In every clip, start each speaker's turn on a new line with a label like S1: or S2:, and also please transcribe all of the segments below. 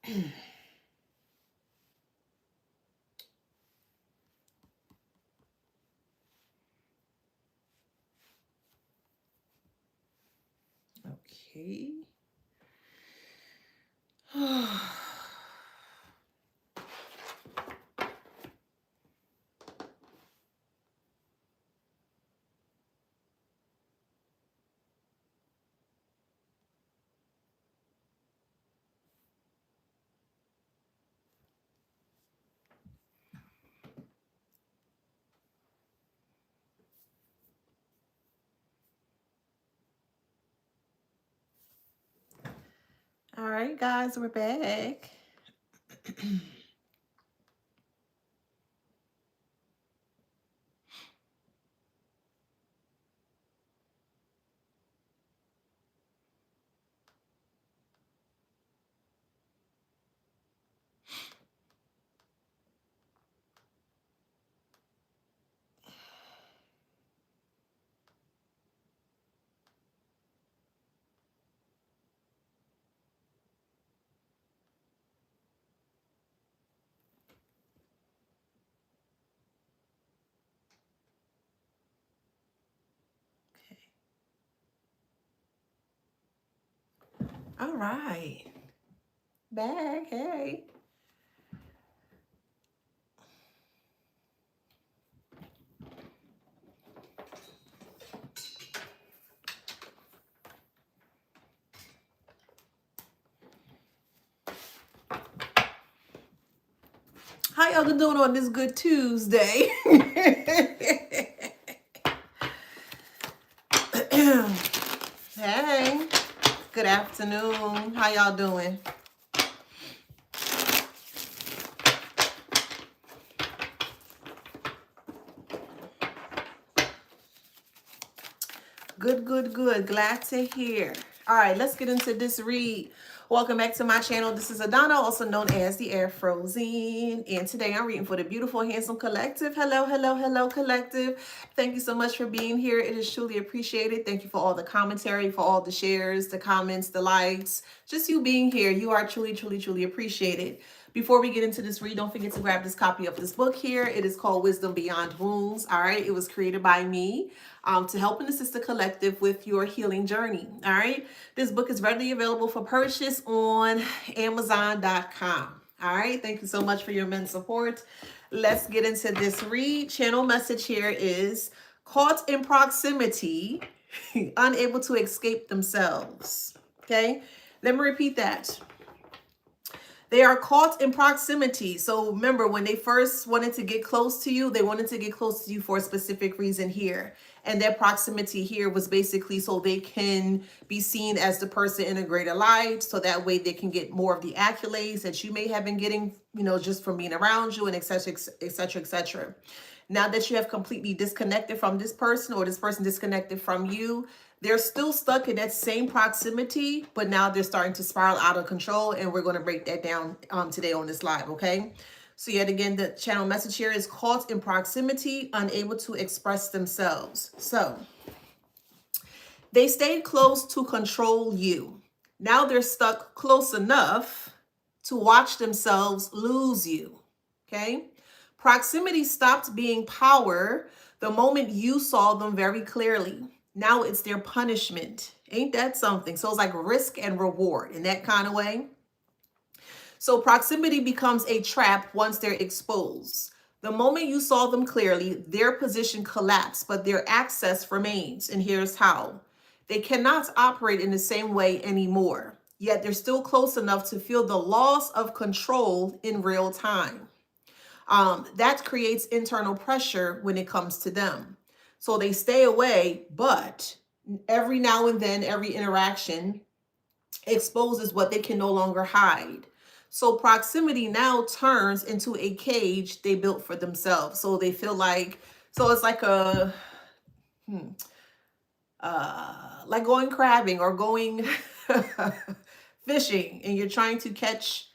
S1: Okay. All right, guys, we're back. All right. Back. Hey. How y'all doing on this good Tuesday? Hey. Good afternoon. How y'all doing? Good, good, good. Glad to hear. All right, let's get into this read. Welcome back to my channel. This is Adana, also known as the Afrozine. And today I'm reading for the Beautiful Handsome Collective. Hello, hello, hello, Collective. Thank you so much for being here. It is truly appreciated. Thank you for all the commentary, for all the shares, the comments, the likes. Just you being here. You are truly, truly, truly appreciated. Before we get into this read, don't forget to grab this copy of this book here. It is called Wisdom Beyond Wounds. All right. It was created by me to help and assist the collective with your healing journey. All right. This book is readily available for purchase on Amazon.com. All right. Thank you so much for your immense support. Let's get into this read. Channel message here is caught in proximity, unable to escape themselves. Okay. Let me repeat that. They are caught in proximity. So remember, when they first wanted to get close to you, they wanted to get close to you for a specific reason here. And their proximity here was basically so they can be seen as the person in a greater light. So that way they can get more of the accolades that you may have been getting, you know, just from being around you and et cetera, et cetera, et cetera. Now that you have completely disconnected from this person or this person disconnected from you, they're still stuck in that same proximity, but now they're starting to spiral out of control. And we're going to break that down today on this live. Okay. So yet again, the channel message here is caught in proximity, unable to express themselves. So they stayed close to control you. Now they're stuck close enough to watch themselves lose you. Okay. Proximity stopped being power the moment you saw them very clearly. Now it's their punishment. Ain't that something? So it's like risk and reward in that kind of way. So proximity becomes a trap once they're exposed. The moment you saw them clearly, their position collapsed, but their access remains. And here's how. They cannot operate in the same way anymore, yet they're still close enough to feel the loss of control in real time. That creates internal pressure when it comes to them. So they stay away, but every now and then, every interaction exposes what they can no longer hide. So proximity now turns into a cage they built for themselves. So they feel like, so it's like a, like going crabbing or going fishing, and you're trying to catch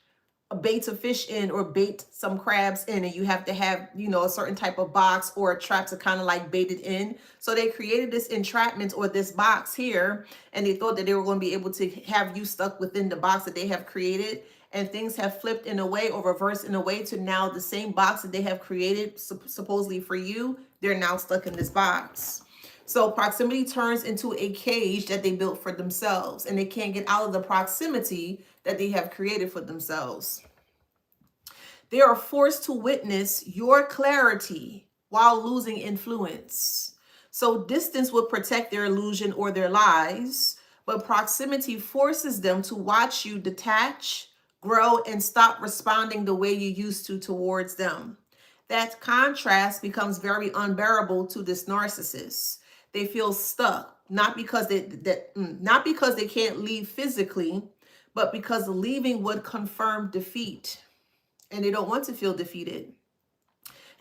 S1: a bait to fish in or bait some crabs in, and you have to have, you know, a certain type of box or a trap to kind of like bait it in. So they created this entrapment or this box here, and they thought that they were going to be able to have you stuck within the box that they have created. and things have flipped in a way or reversed in a way to now the same box that they have created supposedly for you, they're now stuck in this box. So proximity turns into a cage that they built for themselves, and they can't get out of the proximity that they have created for themselves. They are forced to witness your clarity while losing influence. So distance would protect their illusion or their lies, but proximity forces them to watch you detach, grow, and stop responding the way you used to towards them. That contrast becomes very unbearable to this narcissist. They feel stuck, not because not because they can't leave physically, but because leaving would confirm defeat, and they don't want to feel defeated.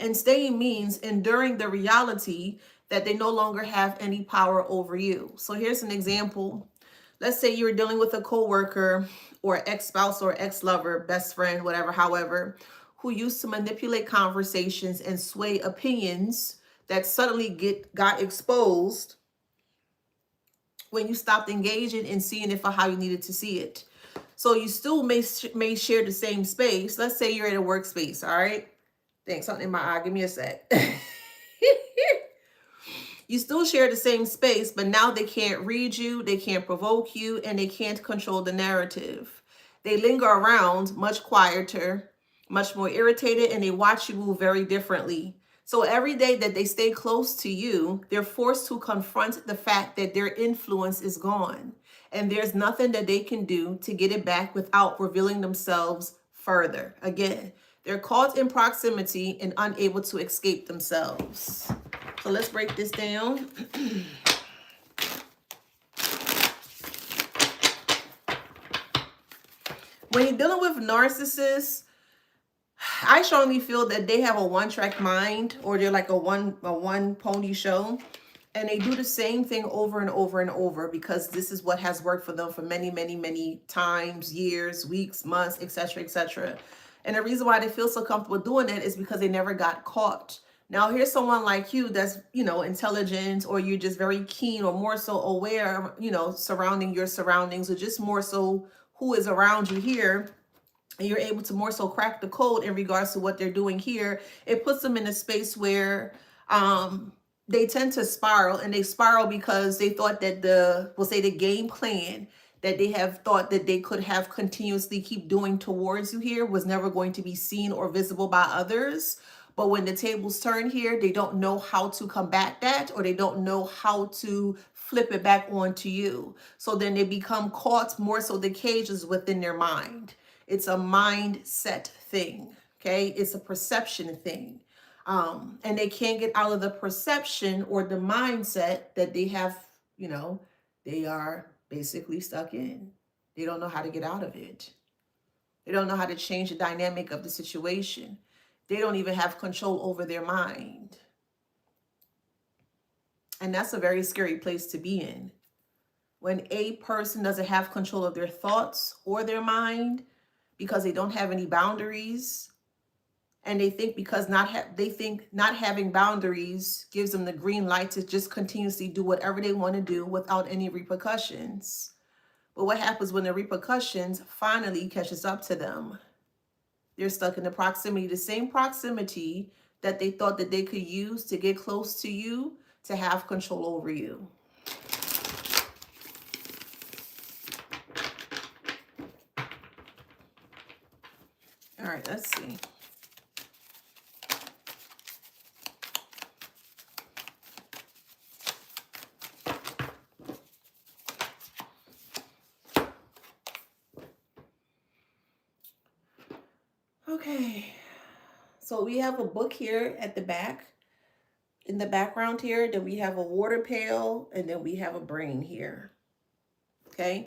S1: And staying means enduring the reality that they no longer have any power over you. So here's an example. Let's say you're dealing with a coworker or ex-spouse or ex-lover, best friend, whatever, however, who used to manipulate conversations and sway opinions that suddenly got exposed when you stopped engaging and seeing it for how you needed to see it. So you still may share the same space. Let's say you're in a workspace, all right? Thanks, something in my eye. Give me a sec. You still share the same space, but now they can't read you, they can't provoke you, and they can't control the narrative. They linger around much quieter, much more irritated, and they watch you move very differently. So every day that they stay close to you, they're forced to confront the fact that their influence is gone. And there's nothing that they can do to get it back without revealing themselves further. Again, they're caught in proximity and unable to escape themselves. So let's break this down. When you're dealing with narcissists, I strongly feel that they have a one-track mind, or they're like a one pony show, and they do the same thing over and over and over because this is what has worked for them for many, many, many times, years, weeks, months, etc., etc. And the reason why they feel so comfortable doing that is because they never got caught. Now, here's someone like you that's, intelligent, or you're just very keen or more so aware, surrounding your surroundings, or just more so who is around you here. And you're able to more so crack the code in regards to what they're doing here. It puts them in a space where they tend to spiral, and they spiral because they thought that the game plan that they have thought that they could have continuously keep doing towards you here was never going to be seen or visible by others. But when the tables turn here, they don't know how to combat that, or they don't know how to flip it back onto you. So then they become caught more so the cages within their mind. It's a mindset thing, okay? It's a perception thing. And they can't get out of the perception or the mindset that they have, they are basically stuck in. They don't know how to get out of it. They don't know how to change the dynamic of the situation. They don't even have control over their mind. And that's a very scary place to be in. When a person doesn't have control of their thoughts or their mind because they don't have any boundaries, and they think because not having boundaries gives them the green light to just continuously do whatever they want to do without any repercussions. But what happens when the repercussions finally catches up to them? They're stuck in the proximity, the same proximity that they thought that they could use to get close to you, to have control over you. All right, let's see. Okay, so we have a book here at the back. In the background here, then we have a water pail, and then we have a brain here. Okay.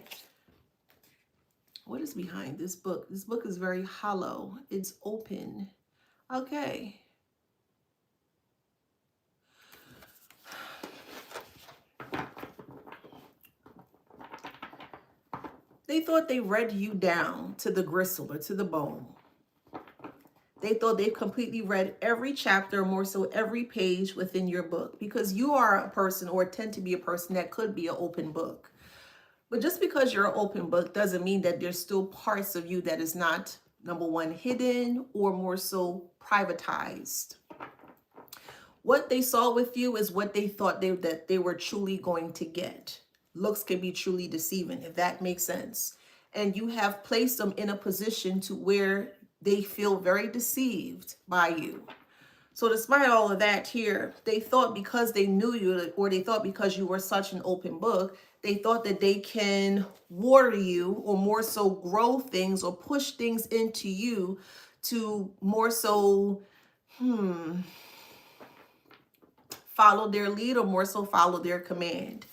S1: What is behind this book? This book is very hollow. It's open. Okay. They thought they read you down to the gristle or to the bone. They thought they completely read every chapter, more so every page within your book, because you are a person, or tend to be a person, that could be an open book. But just because you're an open book doesn't mean that there's still parts of you that is not, number one, hidden or more so privatized. What they saw with you is what they thought that they were truly going to get. Looks can be truly deceiving, if that makes sense. And you have placed them in a position to where they feel very deceived by you. So despite all of that here, they thought because they knew you, or they thought because you were such an open book, they thought that they can water you, or more so grow things or push things into you to more so follow their lead, or more so follow their command.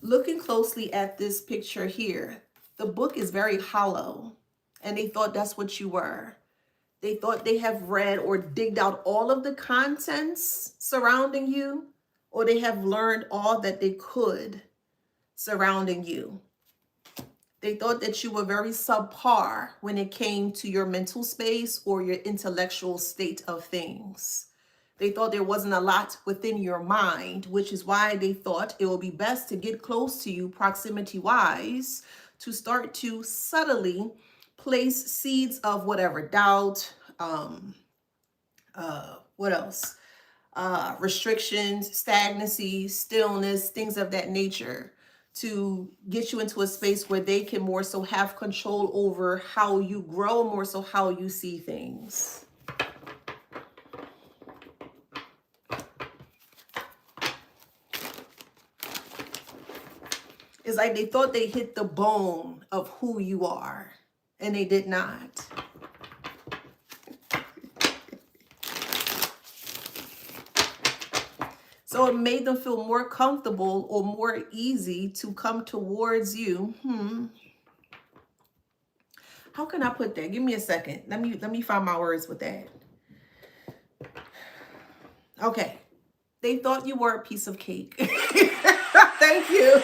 S1: Looking closely at this picture here, the book is very hollow, and they thought that's what you were. They thought they have read or digged out all of the contents surrounding you, or they have learned all that they could surrounding you. They thought that you were very subpar when it came to your mental space or your intellectual state of things. They thought there wasn't a lot within your mind, which is why they thought it would be best to get close to you proximity-wise to start to subtly place seeds of whatever doubt, what else? Restrictions, stagnancy, stillness, things of that nature, to get you into a space where they can more so have control over how you grow, more so how you see things. It's like they thought they hit the bone of who you are, and they did not. So it made them feel more comfortable or more easy to come towards you. How can I put that? Give me a second. Let me find my words with that. Okay. They thought you were a piece of cake. Thank you.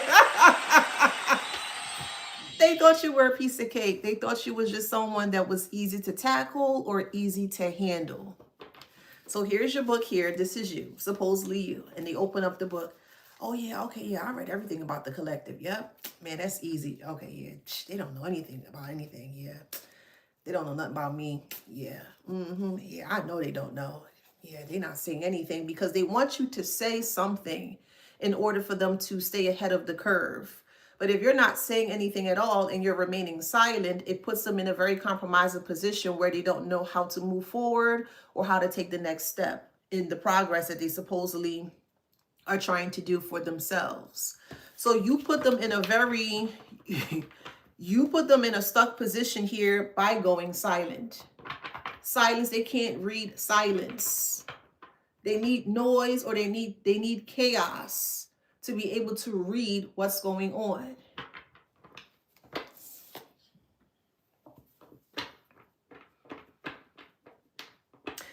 S1: They thought you were a piece of cake. They thought you was just someone that was easy to tackle or easy to handle. So here's your book here. This is you, supposedly you. And they open up the book. Oh, yeah, okay, yeah, I read everything about the collective. Yep. Man, that's easy. Okay, yeah. They don't know anything about anything. Yeah. They don't know nothing about me. Yeah. Yeah, I know they don't know. Yeah, they're not saying anything because they want you to say something in order for them to stay ahead of the curve. But if you're not saying anything at all and you're remaining silent, it puts them in a very compromising position where they don't know how to move forward or how to take the next step in the progress that they supposedly are trying to do for themselves. So you put them in a very, you put them in a stuck position here by going silent. Silence, they can't read silence. They need noise, or they need chaos to be able to read what's going on.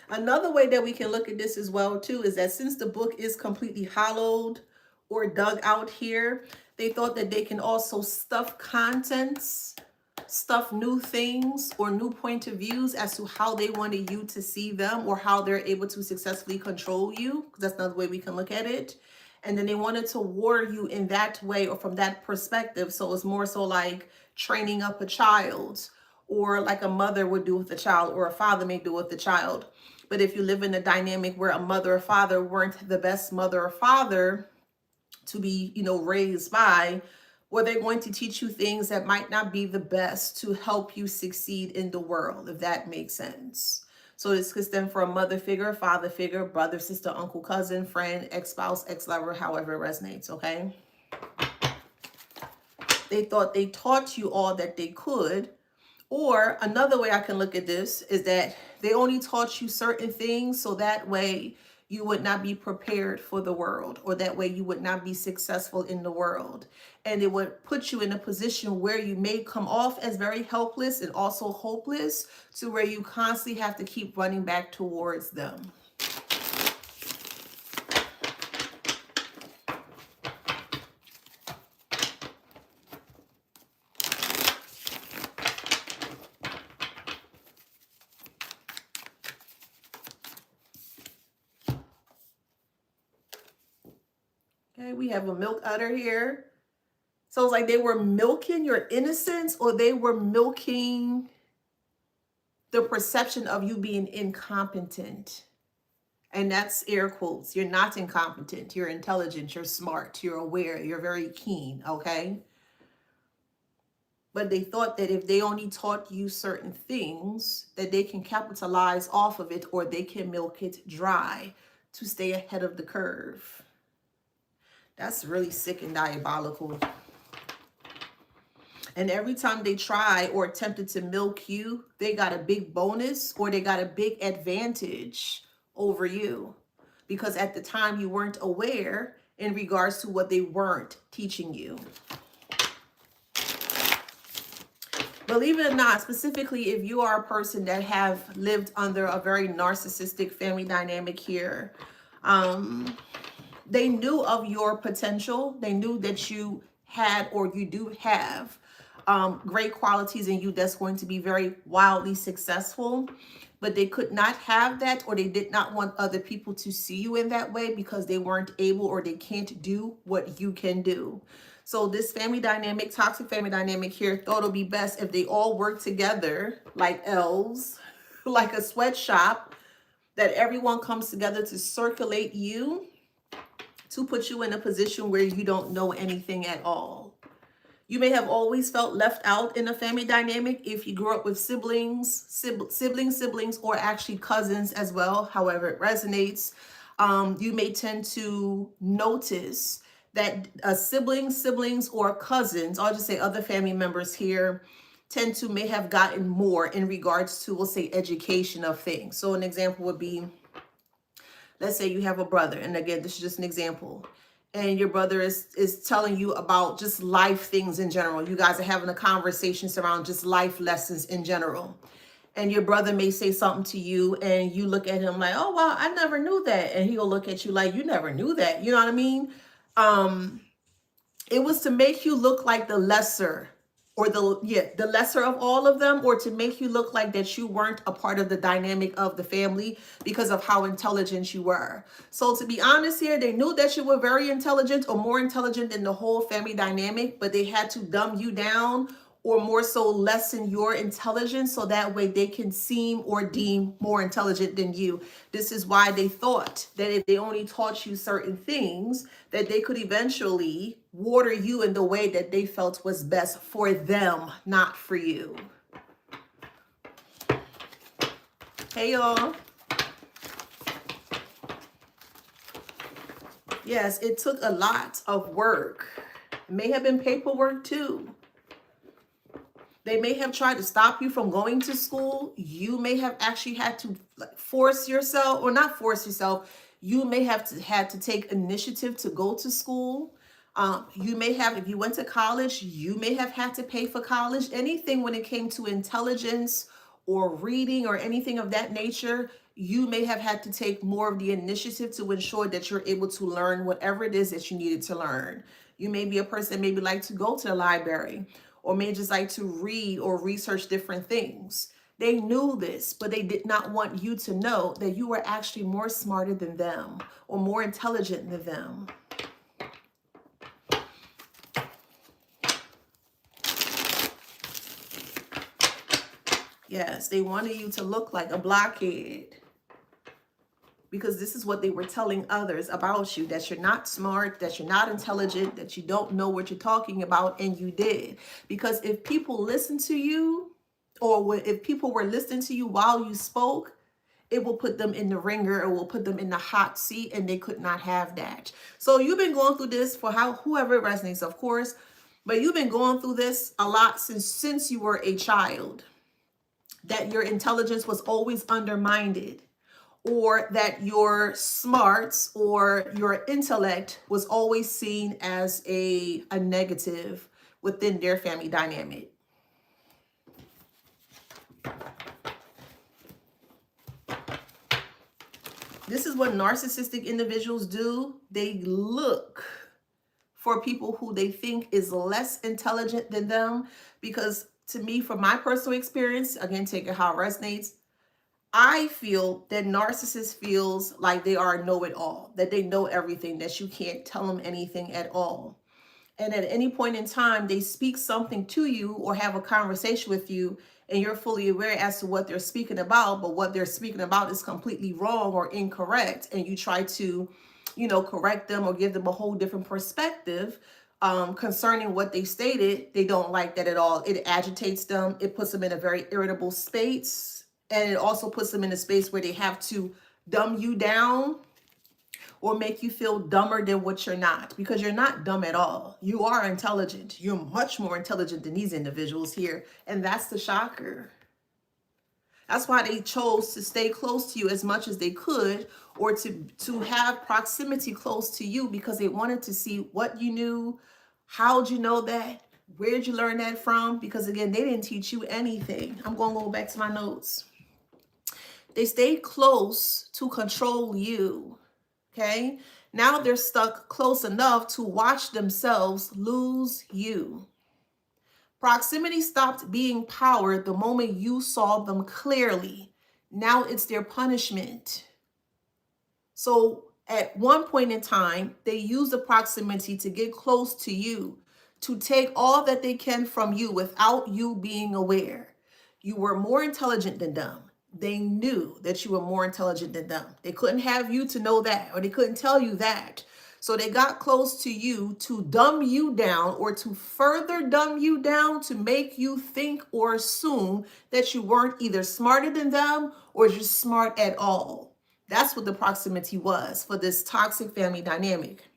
S1: Another way that we can look at this as well too is that since the book is completely hollowed or dug out here, they thought that they can also stuff contents, stuff new things or new point of views as to how they wanted you to see them or how they're able to successfully control you. That's another way we can look at it. And then they wanted to warn you in that way or from that perspective. So it's more so like training up a child, or like a mother would do with a child, or a father may do with the child. But if you live in a dynamic where a mother or father weren't the best mother or father to be, raised by, or they're going to teach you things that might not be the best to help you succeed in the world, if that makes sense. So this could stem from a mother figure, father figure, brother, sister, uncle, cousin, friend, ex-spouse, ex-lover, however it resonates, okay? They thought they taught you all that they could. Or another way I can look at this is that they only taught you certain things so that way you would not be prepared for the world, or that way you would not be successful in the world. And it would put you in a position where you may come off as very helpless and also hopeless, to where you constantly have to keep running back towards them. Okay, we have a milk udder here. So it's like they were milking your innocence, or they were milking the perception of you being incompetent. And that's air quotes. You're not incompetent. You're intelligent. You're smart. You're aware. You're very keen. Okay. But they thought that if they only taught you certain things, that they can capitalize off of it, or they can milk it dry to stay ahead of the curve. That's really sick and diabolical. And every time they try or attempted to milk you, they got a big bonus, or they got a big advantage over you, because at the time you weren't aware in regards to what they weren't teaching you. Believe it or not, specifically if you are a person that have lived under a very narcissistic family dynamic here, they knew of your potential. They knew that you had, or you do have, great qualities in you that's going to be very wildly successful, but they could not have that, or they did not want other people to see you in that way, because they weren't able, or they can't do what you can do. So this family dynamic, toxic family dynamic here, thought it'll be best if they all work together like elves, like a sweatshop, that everyone comes together to circulate you, to put you in a position where you don't know anything at all. You may have always felt left out in a family dynamic if you grew up with siblings, or actually cousins as well, however it resonates. You may tend to notice that siblings or cousins, I'll just say other family members here, tend to may have gotten more in regards to, we'll say, education of things. So an example would be, let's say you have a brother, and again, this is just an example, and your brother is telling you about just life things in general. You guys are having a conversation around just life lessons in general. And your brother may say something to you, and you look at him like, oh, wow, I never knew that. And he'll look at you like, you never knew that. You know what I mean? It was to make you look like the lesser, or the lesser of all of them, or to make you look like that you weren't a part of the dynamic of the family because of how intelligent you were. So to be honest here, they knew that you were very intelligent, or more intelligent than the whole family dynamic, but they had to dumb you down, or more so lessen your intelligence, so that way they can seem or deem more intelligent than you. This is why they thought that if they only taught you certain things, that they could eventually water you in the way that they felt was best for them, not for you. Hey, y'all. Yes, it took a lot of work. It may have been paperwork too. They may have tried to stop you from going to school. You may have actually had to force yourself, or not force yourself. You may have had to take initiative to go to school. You may have, if you went to college, you may have had to pay for college. Anything when it came to intelligence or reading or anything of that nature, you may have had to take more of the initiative to ensure that you're able to learn whatever it is that you needed to learn. You may be a person that maybe like to go to the library, or may just like to read or research different things. They knew this, but they did not want you to know that you were actually more smarter than them, or more intelligent than them. Yes, they wanted you to look like a blockhead, because this is what they were telling others about you, that you're not smart, that you're not intelligent, that you don't know what you're talking about, and you did. Because if people listen to you, or if people were listening to you while you spoke, it will put them in the ringer, or will put them in the hot seat, and they could not have that. So you've been going through this for whoever it resonates, of course, but you've been going through this a lot since you were a child, that your intelligence was always undermined, or that your smarts or your intellect was always seen as a negative within their family dynamic. This is what narcissistic individuals do. They look for people who they think is less intelligent than them, because to me, from my personal experience, again, take it how it resonates, I feel that narcissist feels like they are know-it-all, that they know everything, that you can't tell them anything at all. And at any point in time, they speak something to you or have a conversation with you, and you're fully aware as to what they're speaking about, but what they're speaking about is completely wrong or incorrect. And you try to, correct them or give them a whole different perspective concerning what they stated. They don't like that at all. It agitates them. It puts them in a very irritable space. And it also puts them in a space where they have to dumb you down or make you feel dumber than what you're not, because you're not dumb at all. You are intelligent. You're much more intelligent than these individuals here. And that's the shocker. That's why they chose to stay close to you as much as they could, or to have proximity close to you, because they wanted to see what you knew. How'd you know that? Where'd you learn that from? Because again, they didn't teach you anything. I'm going to go back to my notes. They stayed close to control you. Okay, now they're stuck close enough to watch themselves lose you. Proximity stopped being power the moment you saw them clearly. Now it's their punishment. So at one point in time, they use the proximity to get close to you, to take all that they can from you without you being aware. You were more intelligent than them. They knew that you were more intelligent than them. They couldn't have you to know that, or they couldn't tell you that. So they got close to you to dumb you down, or to further dumb you down, to make you think or assume that you weren't either smarter than them or just smart at all. That's what the proximity was for this toxic family dynamic.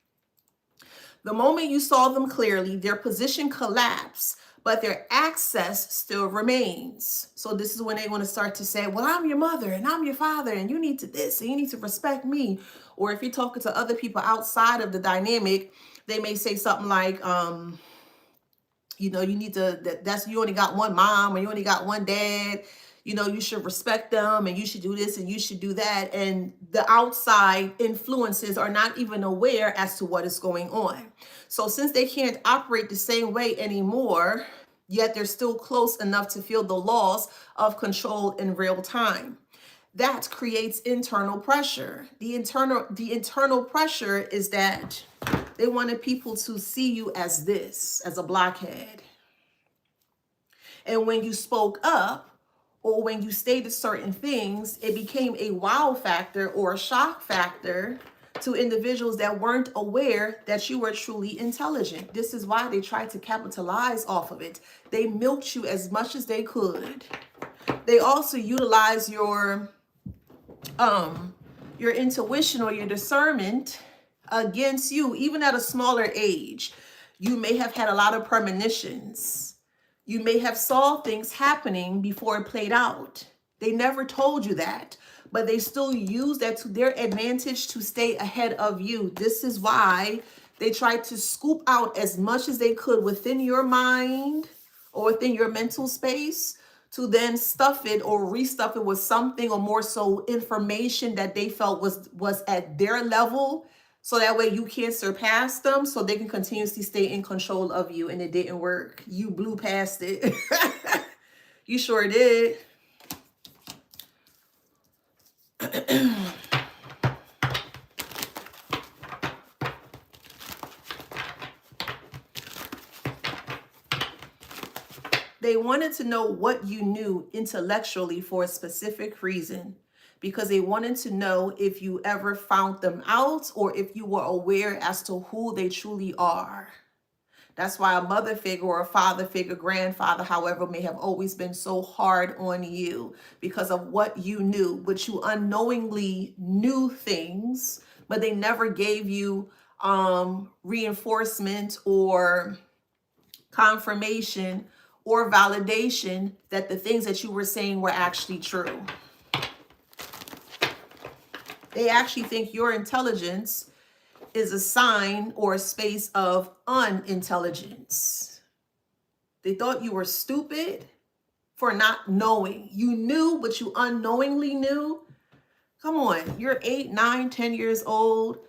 S1: The moment you saw them clearly, their position collapsed, but their access still remains. So this is when they want to start to say, well, I'm your mother and I'm your father and you need to this and you need to respect me. Or if you're talking to other people outside of the dynamic, they may say something like, you need to, you only got one mom or you only got one dad. You should respect them and you should do this and you should do that. And the outside influences are not even aware as to what is going on. So since they can't operate the same way anymore, yet they're still close enough to feel the loss of control in real time. That creates internal pressure. The internal pressure is that they wanted people to see you as this, as a blockhead. And when you spoke up, or when you stated certain things, it became a wow factor or a shock factor to individuals that weren't aware that you were truly intelligent. This is why they tried to capitalize off of it. They milked you as much as they could. They also utilize your intuition or your discernment against you, even at a smaller age. You may have had a lot of premonitions. You may have saw things happening before it played out. They never told you that, but they still use that to their advantage to stay ahead of you. This is why they tried to scoop out as much as they could within your mind or within your mental space, to then stuff it or restuff it with something, or more so information that they felt was at their level. So that way you can't surpass them, so they can continuously stay in control of you. And it didn't work. You blew past it. You sure did. They wanted to know what you knew intellectually for a specific reason, because they wanted to know if you ever found them out or if you were aware as to who they truly are. That's why a mother figure or a father figure, grandfather, however, may have always been so hard on you because of what you knew, but you unknowingly knew things, but they never gave you reinforcement or confirmation or validation that the things that you were saying were actually true. They actually think your intelligence is a sign or a space of unintelligence. They thought you were stupid for not knowing. You knew, but you unknowingly knew. Come on, you're 8, 9, 10 years old.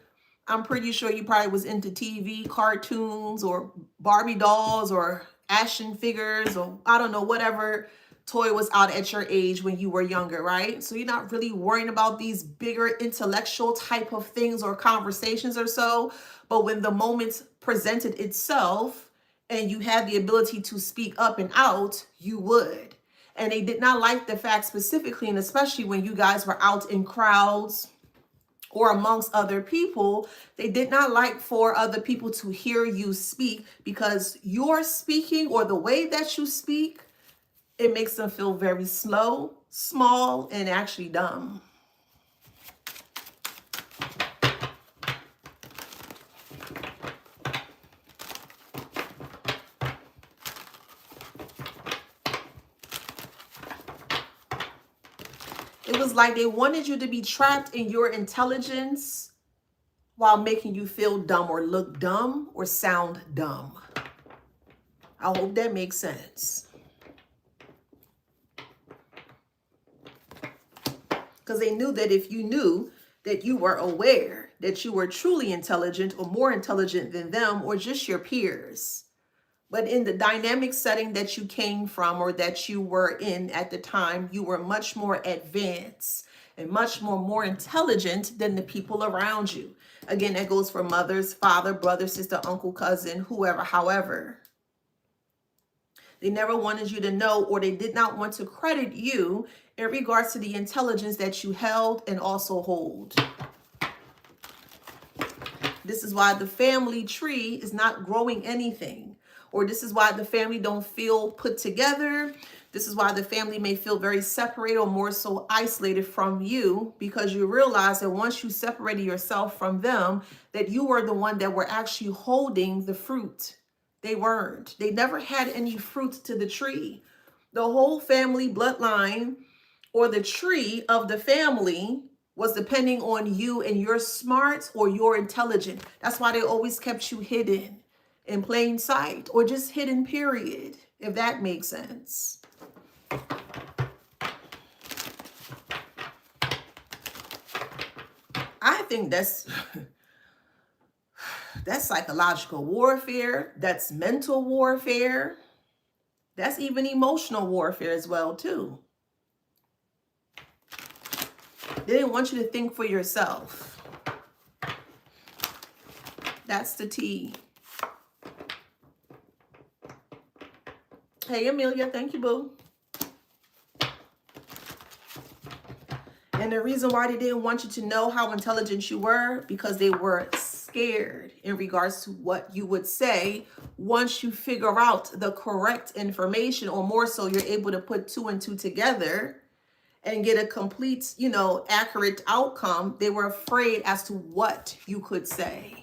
S1: I'm pretty sure you probably was into TV, cartoons, or Barbie dolls, or action figures, or I don't know, whatever toy was out at your age when you were younger, right? So you're not really worrying about these bigger intellectual type of things or conversations or so. But when the moment presented itself and you had the ability to speak up and out, you would. And they did not like the fact specifically, and especially when you guys were out in crowds or amongst other people, they did not like for other people to hear you speak, because your speaking or the way that you speak, it makes them feel very slow, small, and actually dumb. It was like they wanted you to be trapped in your intelligence while making you feel dumb or look dumb or sound dumb. I hope that makes sense. Because they knew that if you knew that you were aware that you were truly intelligent or more intelligent than them or just your peers, but in the dynamic setting that you came from or that you were in at the time, you were much more advanced and much more intelligent than the people around you. Again, that goes for mothers, father, brother, sister, uncle, cousin, whoever, however. They never wanted you to know, or they did not want to credit you in regards to the intelligence that you held and also hold. This is why the family tree is not growing anything. Or this is why the family don't feel put together. This is why the family may feel very separated or more so isolated from you, because you realize that once you separated yourself from them, that you were the one that were actually holding the fruit. They weren't. They never had any fruit to the tree. The whole family bloodline or the tree of the family was depending on you and your smarts or your intelligence. That's why they always kept you hidden in plain sight, or just hidden, period, if that makes sense. I think that's psychological warfare, that's mental warfare, that's even emotional warfare as well too. They didn't want you to think for yourself. That's the T. Hey, Amelia, thank you, boo. And the reason why they didn't want you to know how intelligent you were, because they were scared in regards to what you would say once you figure out the correct information, or more so, you're able to put 2 and 2 together and get a complete, accurate outcome. They were afraid as to what you could say.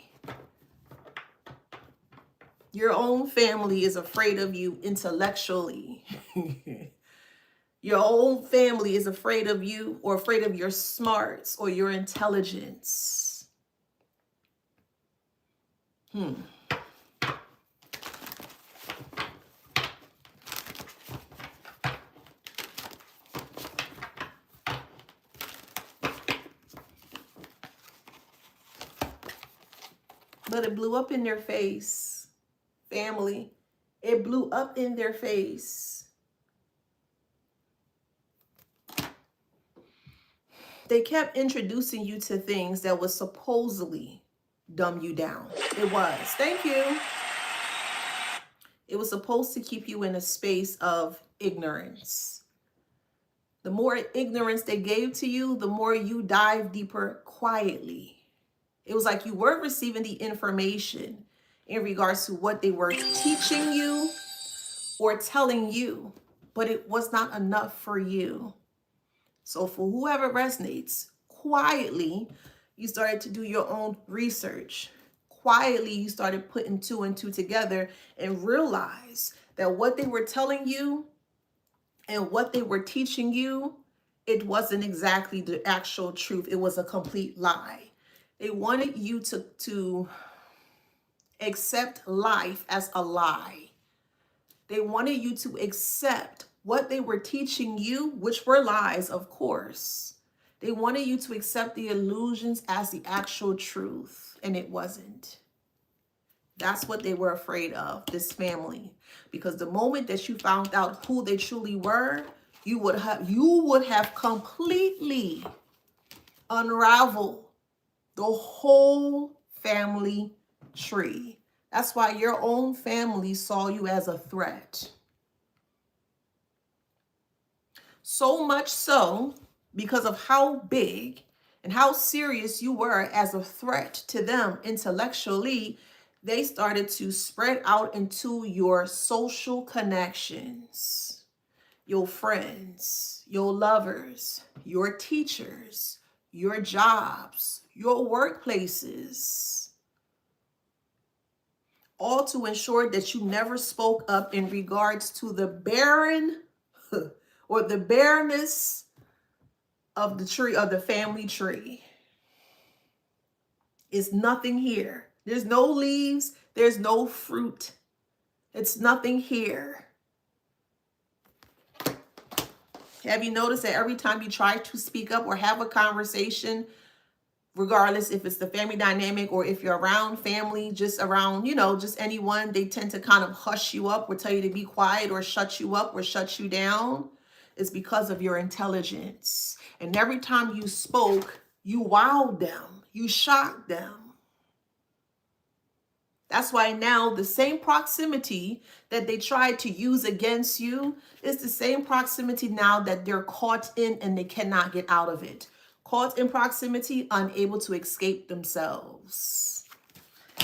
S1: Your own family is afraid of you intellectually. Your own family is afraid of you, or afraid of your smarts or your intelligence. But it blew up in their face. Family, it blew up in their face. They kept introducing you to things that was supposedly dumb you down. It was. Thank you. It was supposed to keep you in a space of ignorance. The more ignorance they gave to you, the more you dive deeper quietly. It was like you were receiving the information in regards to what they were teaching you or telling you, but it was not enough for you. So for whoever resonates, quietly, you started to do your own research. Quietly, you started putting 2 and 2 together and realized that what they were telling you and what they were teaching you, it wasn't exactly the actual truth. It was a complete lie. They wanted you to accept life as a lie. They wanted you to accept what they were teaching you, which were lies, of course. They wanted you to accept the illusions as the actual truth, and it wasn't. That's what they were afraid of, this family. Because the moment that you found out who they truly were, you would have completely unraveled the whole family tree. That's why your own family saw you as a threat. So much so, because of how big and how serious you were as a threat to them intellectually, they started to spread out into your social connections, your friends, your lovers, your teachers, your jobs, your workplaces, all to ensure that you never spoke up in regards to the barren or the bareness of the tree, of the family tree. It's nothing here. There's no leaves. There's no fruit. It's nothing here. Have you noticed that every time you try to speak up or have a conversation, regardless if it's the family dynamic or if you're around family, just around, just anyone, they tend to kind of hush you up or tell you to be quiet or shut you up or shut you down? It's because of your intelligence. And every time you spoke, you wowed them, you shocked them. That's why now the same proximity that they tried to use against you is the same proximity now that they're caught in and they cannot get out of it. Caught in proximity, unable to escape themselves.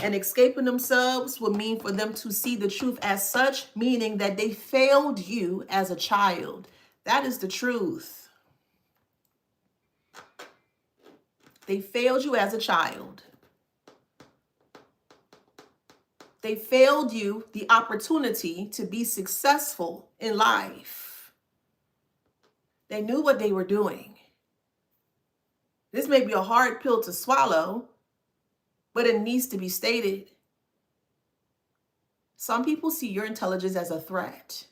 S1: And escaping themselves would mean for them to see the truth as such, meaning that they failed you as a child. That is the truth. They failed you as a child. They failed you the opportunity to be successful in life. They knew what they were doing. This may be a hard pill to swallow, but it needs to be stated. Some people see your intelligence as a threat.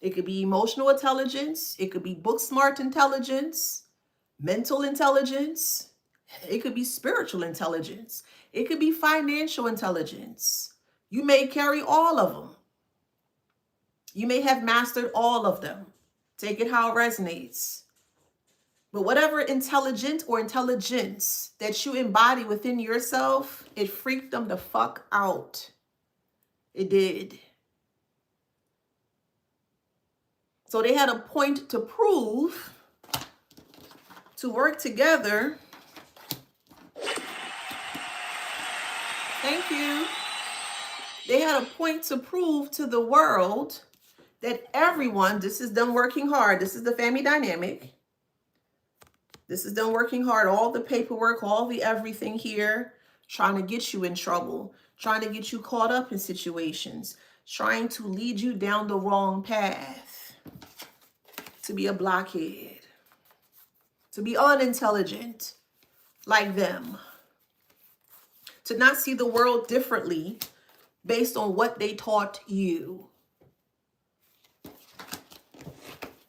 S1: It could be emotional intelligence. It could be book smart intelligence, mental intelligence. It could be spiritual intelligence. It could be financial intelligence. You may carry all of them. You may have mastered all of them. Take it how it resonates. But whatever intelligent or intelligence that you embody within yourself, it freaked them the fuck out. It did. So they had a point to prove, to work together. Thank you. They had a point to prove to the world that everyone, this is them working hard. This is the family dynamic. This is them working hard, all the paperwork, all the everything here, trying to get you in trouble, trying to get you caught up in situations, trying to lead you down the wrong path, to be a blockhead, to be unintelligent like them, to not see the world differently based on what they taught you.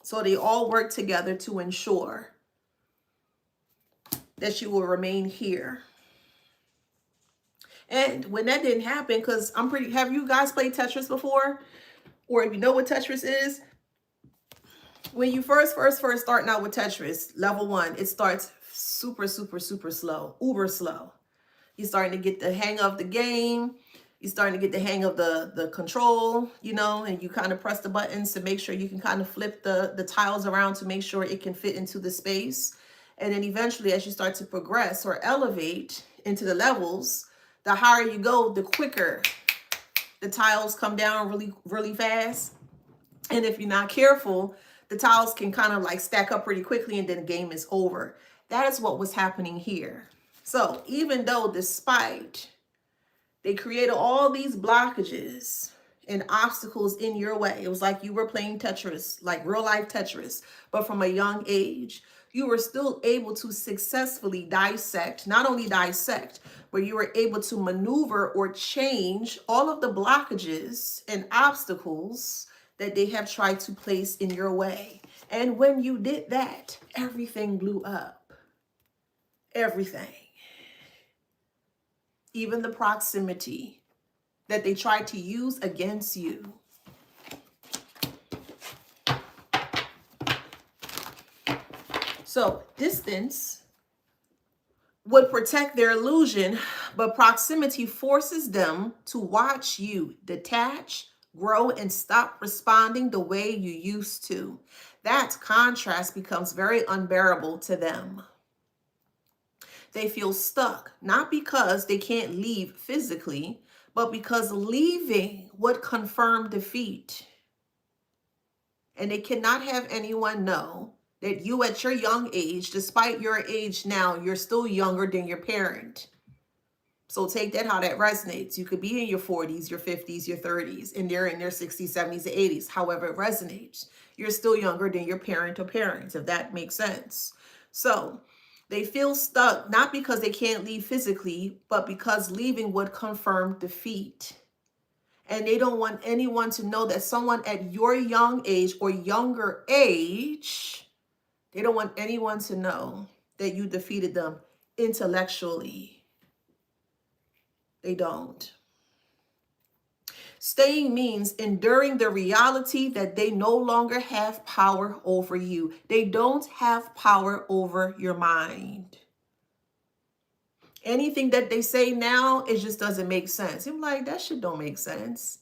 S1: So they all work together to ensure that you will remain here. And when that didn't happen, because have you guys played Tetris before? Or if you know what Tetris is, when you first starting out with Tetris, level 1, it starts super slow, uber slow. You're starting to get the hang of the game. You're starting to get the hang of the control, and you kind of press the buttons to make sure you can kind of flip the tiles around to make sure it can fit into the space. And then eventually, as you start to progress or elevate into the levels, the higher you go, the quicker the tiles come down really fast. And if you're not careful, the tiles can kind of like stack up pretty quickly and then the game is over. That is what was happening here. So even though despite they created all these blockages and obstacles in your way, it was like you were playing Tetris, like real life Tetris, but from a young age, you were still able to successfully dissect, not only dissect, but you were able to maneuver or change all of the blockages and obstacles that they have tried to place in your way. And when you did that, everything blew up. Everything. Even the proximity that they tried to use against you. So distance would protect their illusion, but proximity forces them to watch you detach, grow, and stop responding the way you used to. That contrast becomes very unbearable to them. They feel stuck, not because they can't leave physically, but because leaving would confirm defeat. And they cannot have anyone know that you at your young age, despite your age now, you're still younger than your parent. So take that how that resonates. You could be in your 40s, your 50s, your 30s, and they're in their 60s, 70s, and 80s. However it resonates. You're still younger than your parent or parents, if that makes sense. So they feel stuck, not because they can't leave physically, but because leaving would confirm defeat. And they don't want anyone to know that someone at your young age or younger age, they don't want anyone to know that you defeated them intellectually. They don't. Staying means enduring the reality that they no longer have power over you. They don't have power over your mind. Anything that they say now, it just doesn't make sense. I'm like, that shit don't make sense.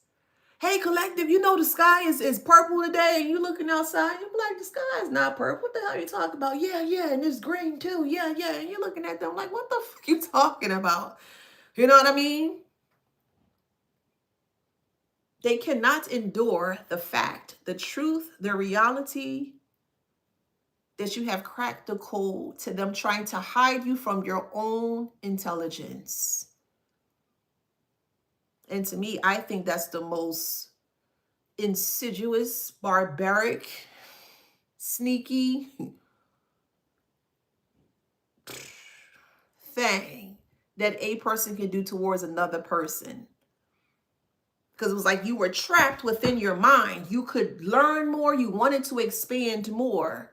S1: Hey, collective, you know the sky is purple today, and you looking outside, you're like, the sky is not purple. What the hell are you talking about? Yeah, and it's green too. Yeah. And you're looking at them like, what the fuck are you talking about? You know what I mean? They cannot endure the fact, the truth, the reality that you have cracked the code to them trying to hide you from your own intelligence. And to me, I think that's the most insidious, barbaric, sneaky thing that a person can do towards another person. Because it was like you were trapped within your mind. You could learn more. You wanted to expand more.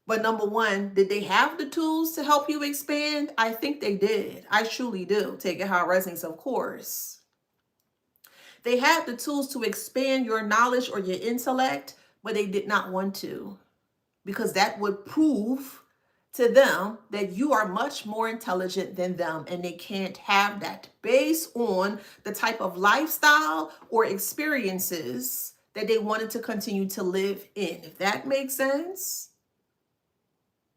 S1: But number one, did they have the tools to help you expand? I think they did. I truly do. Take it how it resonates, of course. They had the tools to expand your knowledge or your intellect, but they did not want to. Because that would prove to them that you are much more intelligent than them, and they can't have that based on the type of lifestyle or experiences that they wanted to continue to live in, if that makes sense.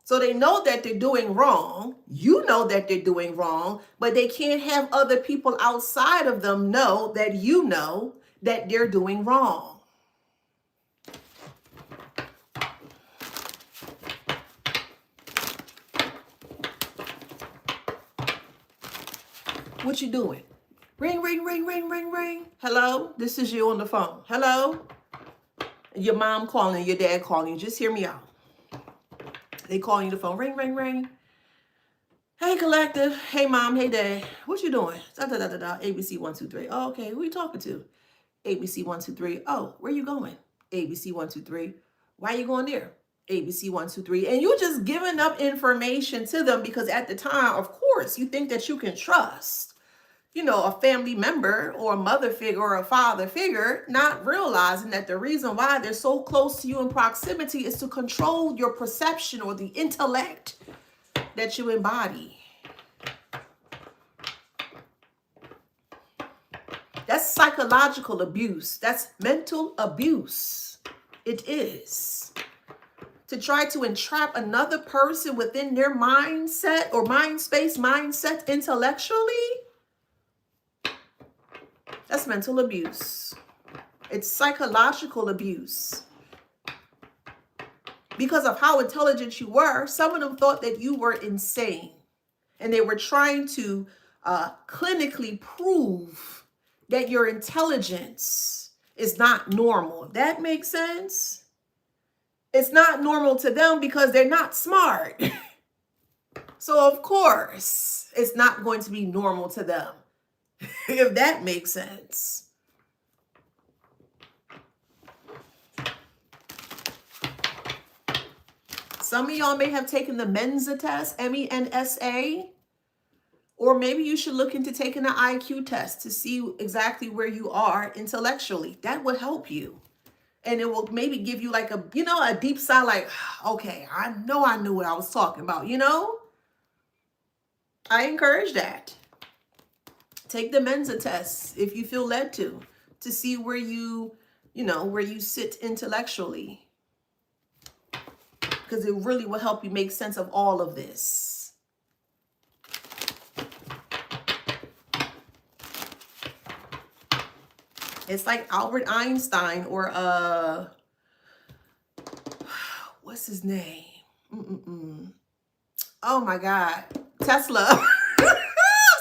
S1: So they know that they're doing wrong. You know that they're doing wrong, but they can't have other people outside of them know that you know that they're doing wrong. What you doing? Ring, ring, ring, ring, ring, ring. Hello? This is you on the phone. Hello? Your mom calling, your dad calling you. Just hear me out. They calling you the phone. Ring, ring, ring. Hey, collective. Hey, mom. Hey, dad. What you doing? ABC 1, 2, 3. Oh, okay. Who you talking to? ABC 1, 2, 3. Oh, where you going? ABC 1, 2, 3. Why you going there? ABC 1, 2, 3. And you just giving up information to them because at the time, of course, you think that you can trust, you know, a family member or a mother figure or a father figure, not realizing that the reason why they're so close to you in proximity is to control your perception or the intellect that you embody. That's psychological abuse. That's mental abuse. It is. To try to entrap another person within their mindset or mind space, mindset intellectually, that's mental abuse. It's psychological abuse. Because of how intelligent you were, some of them thought that you were insane. And they were trying to clinically prove that your intelligence is not normal. That makes sense? It's not normal to them because they're not smart. So of course, it's not going to be normal to them. If that makes sense. Some of y'all may have taken the Mensa test, MENSA, or maybe you should look into taking the IQ test to see exactly where you are intellectually. That would help you. And it will maybe give you like a, a deep sigh, like, okay, I know I knew what I was talking about, I encourage that. Take the Mensa test if you feel led to see where where you sit intellectually. Because it really will help you make sense of all of this. It's like Albert Einstein or what's his name? Oh my God, Tesla.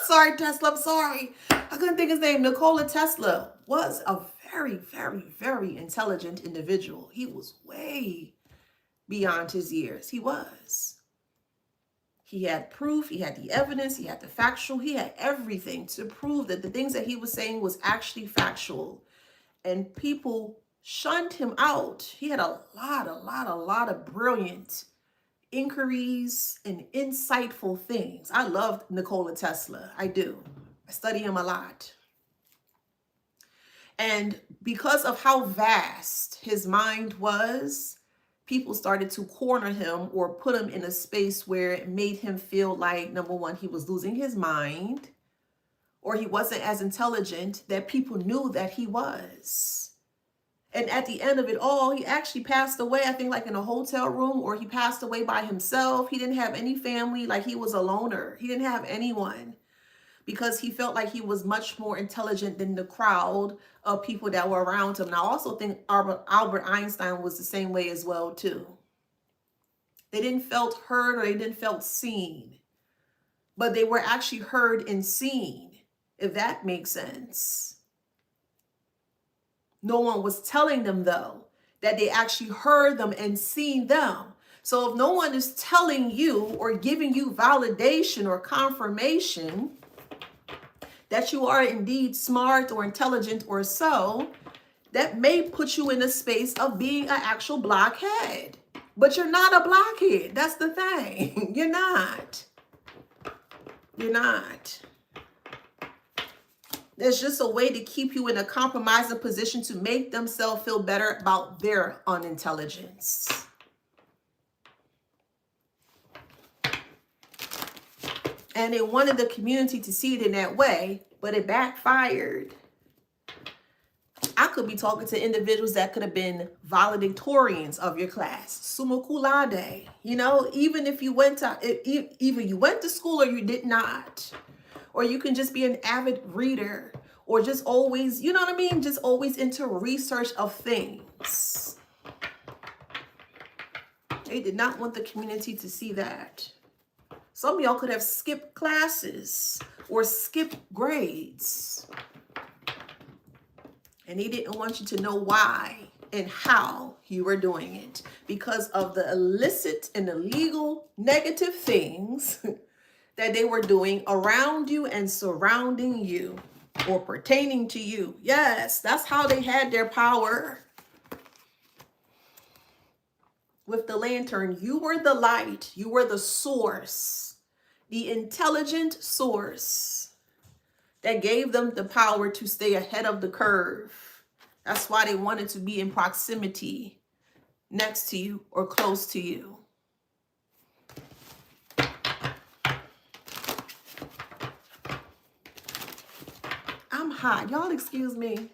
S1: Sorry, Tesla. I'm sorry. I couldn't think his name. Nikola Tesla was a very, very, very intelligent individual. He was way beyond his years. He was. He had proof. He had the evidence. He had the factual. He had everything to prove that the things that he was saying was actually factual. And people shunned him out. He had a lot of brilliant inquiries and insightful things. I loved Nikola Tesla. I do. I study him a lot. And because of how vast his mind was, people started to corner him or put him in a space where it made him feel like, number one, he was losing his mind, or he wasn't as intelligent that people knew that he was. And at the end of it all, he actually passed away, I think like in a hotel room, or he passed away by himself. He didn't have any family, like he was a loner. He didn't have anyone because he felt like he was much more intelligent than the crowd of people that were around him. And I also think Albert Einstein was the same way as well too. They didn't felt heard or they didn't felt seen, but they were actually heard and seen, if that makes sense. No one was telling them, though, that they actually heard them and seen them. So if no one is telling you or giving you validation or confirmation that you are indeed smart or intelligent or so, that may put you in a space of being an actual blockhead. But you're not a blockhead. That's the thing. You're not. You're not. There's just a way to keep you in a compromising position to make themselves feel better about their unintelligence. And they wanted the community to see it in that way, but it backfired. I could be talking to individuals that could have been valedictorians of your class, summa cum laude. Even if you went to, either you went to school or you did not. Or you can just be an avid reader, or just always, just always into research of things. They did not want the community to see that. Some of y'all could have skipped classes or skipped grades. And they didn't want you to know why and how you were doing it because of the illicit and illegal negative things that they were doing around you and surrounding you or pertaining to you. Yes, that's how they had their power. With the lantern, you were the light. You were the source, the intelligent source that gave them the power to stay ahead of the curve. That's why they wanted to be in proximity next to you or close to you. I'm hot. Y'all excuse me.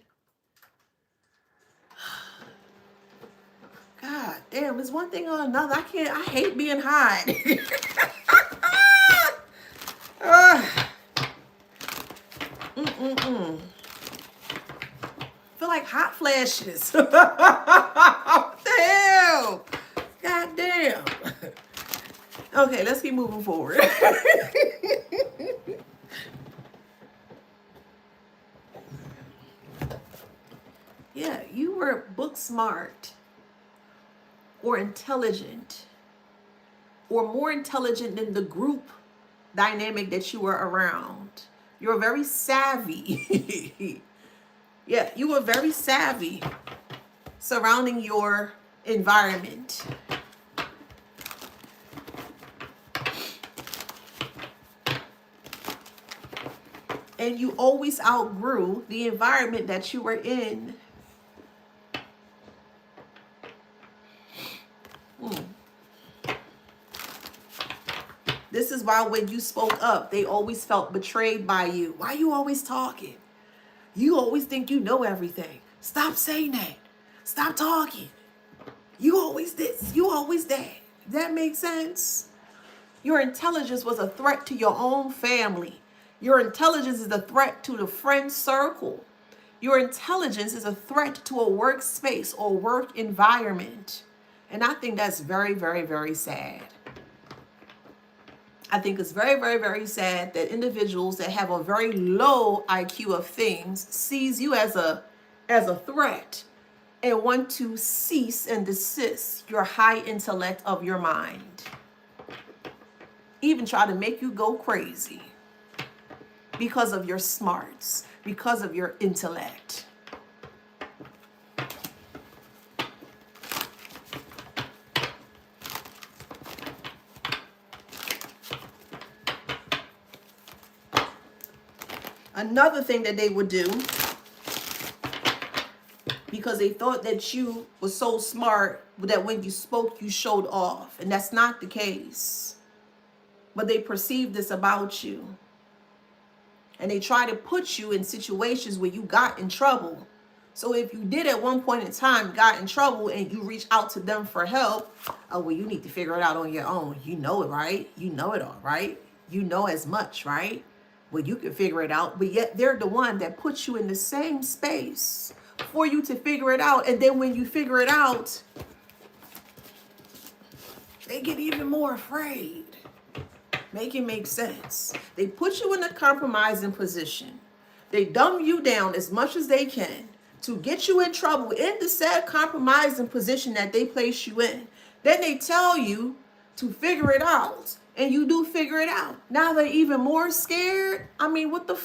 S1: God damn, it's one thing or another. I hate being hot. Feel like hot flashes. What the hell? God damn. Okay, let's keep moving forward. Yeah, you were book smart or intelligent or more intelligent than the group dynamic that you were around. You're very savvy. Yeah, you were very savvy surrounding your environment. And you always outgrew the environment that you were in. This is why when you spoke up, they always felt betrayed by you. Why you always talking? You always think you know everything. Stop saying that. Stop talking. You always this, you always that. That makes sense? Your intelligence was a threat to your own family. Your intelligence is a threat to the friend circle. Your intelligence is a threat to a workspace or work environment. And I think that's very, very, very sad. I think it's very, very, very sad that individuals that have a very low IQ of things sees you as a threat and want to cease and desist your high intellect of your mind. Even try to make you go crazy because of your smarts, because of your intellect. Another thing that they would do, because they thought that you were so smart that when you spoke, you showed off. And that's not the case. But they perceive this about you. And they try to put you in situations where you got in trouble. So if you did at one point in time got in trouble and you reach out to them for help, oh, well, you need to figure it out on your own. You know it, right? You know it all, right? You know as much, right? Well, you can figure it out, but yet they're the one that puts you in the same space for you to figure it out. And then when you figure it out, they get even more afraid. Make it make sense. They put you in a compromising position. They dumb you down as much as they can to get you in trouble in the said compromising position that they place you in. Then they tell you to figure it out. And you do figure it out. Now they're even more scared. I mean, what the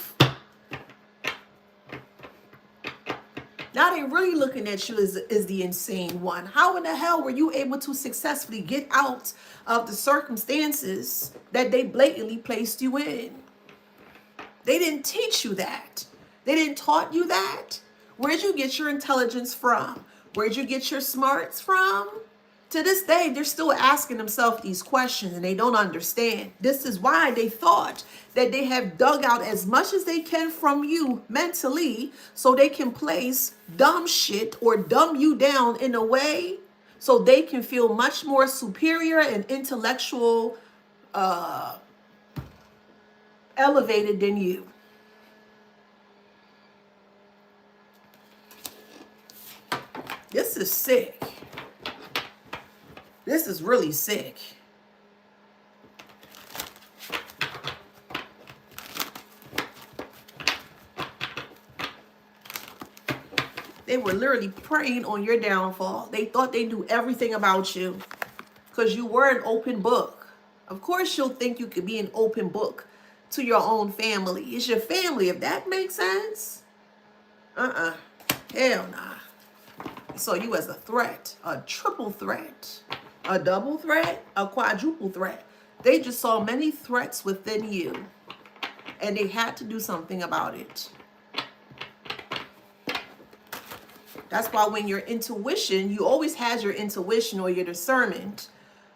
S1: Now they're really looking at you as the insane one. How in the hell were you able to successfully get out of the circumstances that they blatantly placed you in? They didn't teach you that. They didn't taught you that. Where'd you get your intelligence from? Where'd you get your smarts from? To this day, they're still asking themselves these questions and they don't understand. This is why they thought that they have dug out as much as they can from you mentally so they can place dumb shit or dumb you down in a way so they can feel much more superior and intellectual elevated than you. This is sick. This is really sick. They were literally preying on your downfall. They thought they knew everything about you because you were an open book. Of course, you'll think you could be an open book to your own family. It's your family, if that makes sense. Hell nah. They saw you as a threat, a triple threat. A double threat, a quadruple threat. They just saw many threats within you. And they had to do something about it. That's why when your intuition, you always had your intuition or your discernment.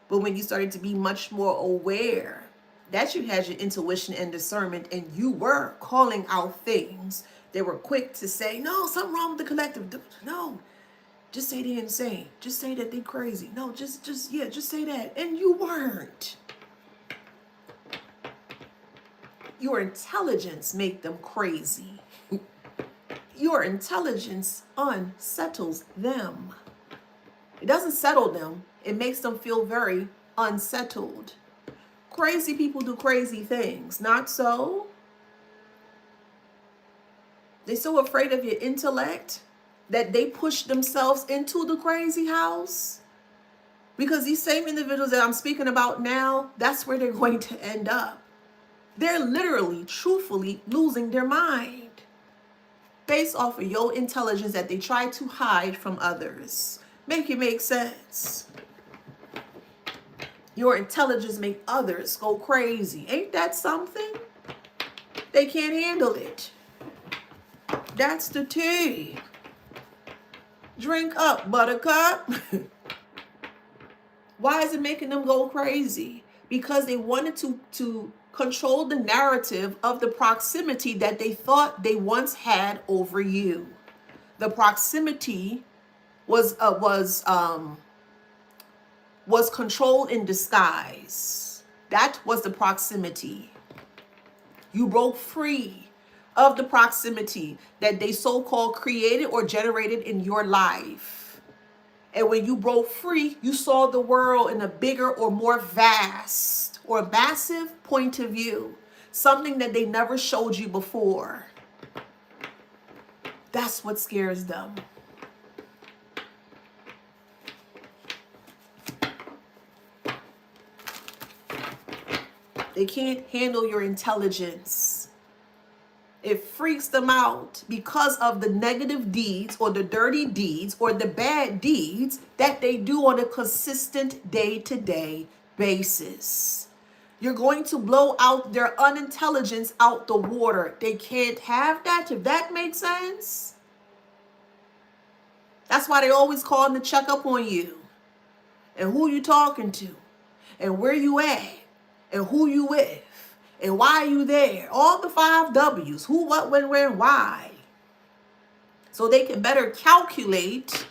S1: But when you started to be much more aware that you had your intuition and discernment and you were calling out things, they were quick to say, no, something wrong with the collective. No. Just say they're insane. Just say that they're crazy. No, just say that. And you weren't. Your intelligence make them crazy. Your intelligence unsettles them. It doesn't settle them. It makes them feel very unsettled. Crazy people do crazy things. Not so. They're so afraid of your intellect that they push themselves into the crazy house. Because these same individuals that I'm speaking about now, that's where they're going to end up. They're literally, truthfully losing their mind based off of your intelligence that they try to hide from others. Make it make sense. Your intelligence make others go crazy. Ain't that something? They can't handle it. That's the tea. Drink up, buttercup. Why is it making them go crazy? because they wanted to control the narrative of the proximity that they thought they once had over you. The proximity was control in disguise. That was the proximity. You broke free of the proximity that they so-called created or generated in your life. And when you broke free, you saw the world in a bigger or more vast or massive point of view, something that they never showed you before. That's what scares them. They can't handle your intelligence. It freaks them out because of the negative deeds or the dirty deeds or the bad deeds that they do on a consistent day-to-day basis. You're going to blow out their unintelligence out the water. They can't have that, if that makes sense. That's why they always calling to check up on you and who you talking to and where you at and who you with. And why are you there? All the 5 W's. Who, what, when, where, and why. So they can better calculate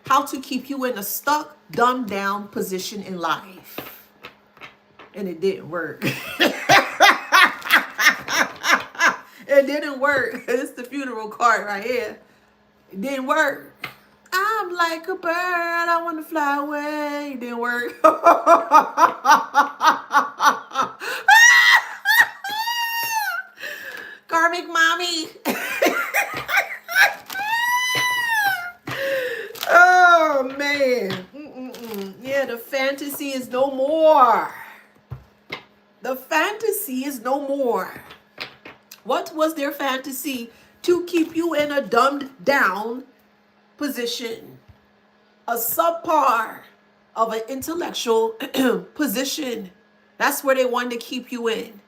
S1: how to keep you in a stuck, dumbed down position in life. And it didn't work. It didn't work. It's the funeral card right here. It didn't work. I'm like a bird. I want to fly away. It didn't work. Karmic mommy. Oh, man. Yeah, the fantasy is no more. The fantasy is no more. What was their fantasy? To keep you in a dumbed down position. A subpar of an intellectual position. That's where they wanted to keep you in.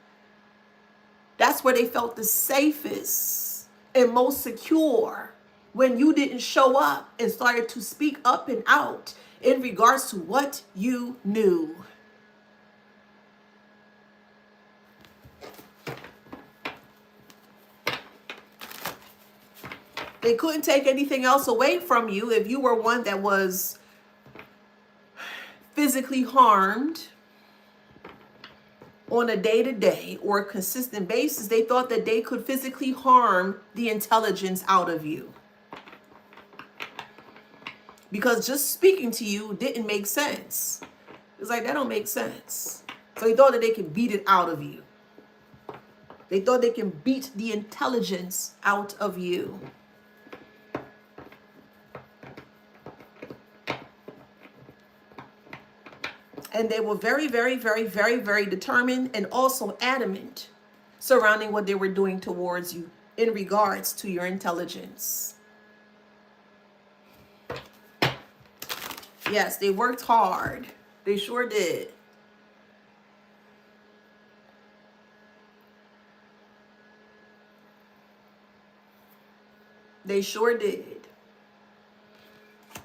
S1: That's where they felt the safest and most secure when you didn't show up and started to speak up and out in regards to what you knew. They couldn't take anything else away from you if you were one that was physically harmed on a day-to-day or a consistent basis. They thought that they could physically harm the intelligence out of you. Because just speaking to you didn't make sense. It's like, that don't make sense. So they thought that they could beat it out of you. They thought they can beat the intelligence out of you. And they were very, very, very, very, very determined and also adamant surrounding what they were doing towards you in regards to your intelligence. Yes, they worked hard. They sure did. They sure did.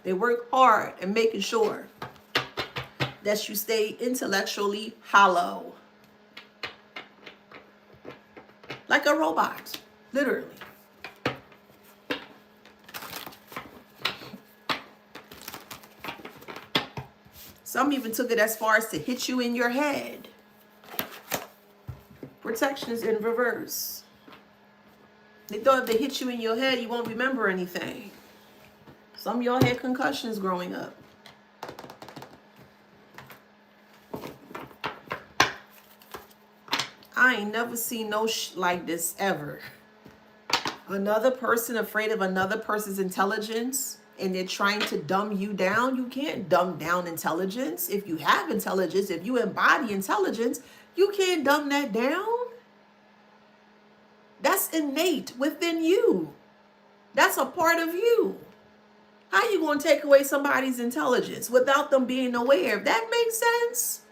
S1: They worked hard at making sure that you stay intellectually hollow. Like a robot, literally. Some even took it as far as to hit you in your head. Protection is in reverse. They thought if they hit you in your head, you won't remember anything. Some of y'all had concussions growing up. I ain't never seen no like this ever. Another person afraid of another person's intelligence and they're trying to dumb you down. You can't dumb down intelligence. If you have intelligence, if you embody intelligence, you can't dumb that down. That's innate within you. That's a part of you. How you going to take away somebody's intelligence without them being aware? If that makes sense.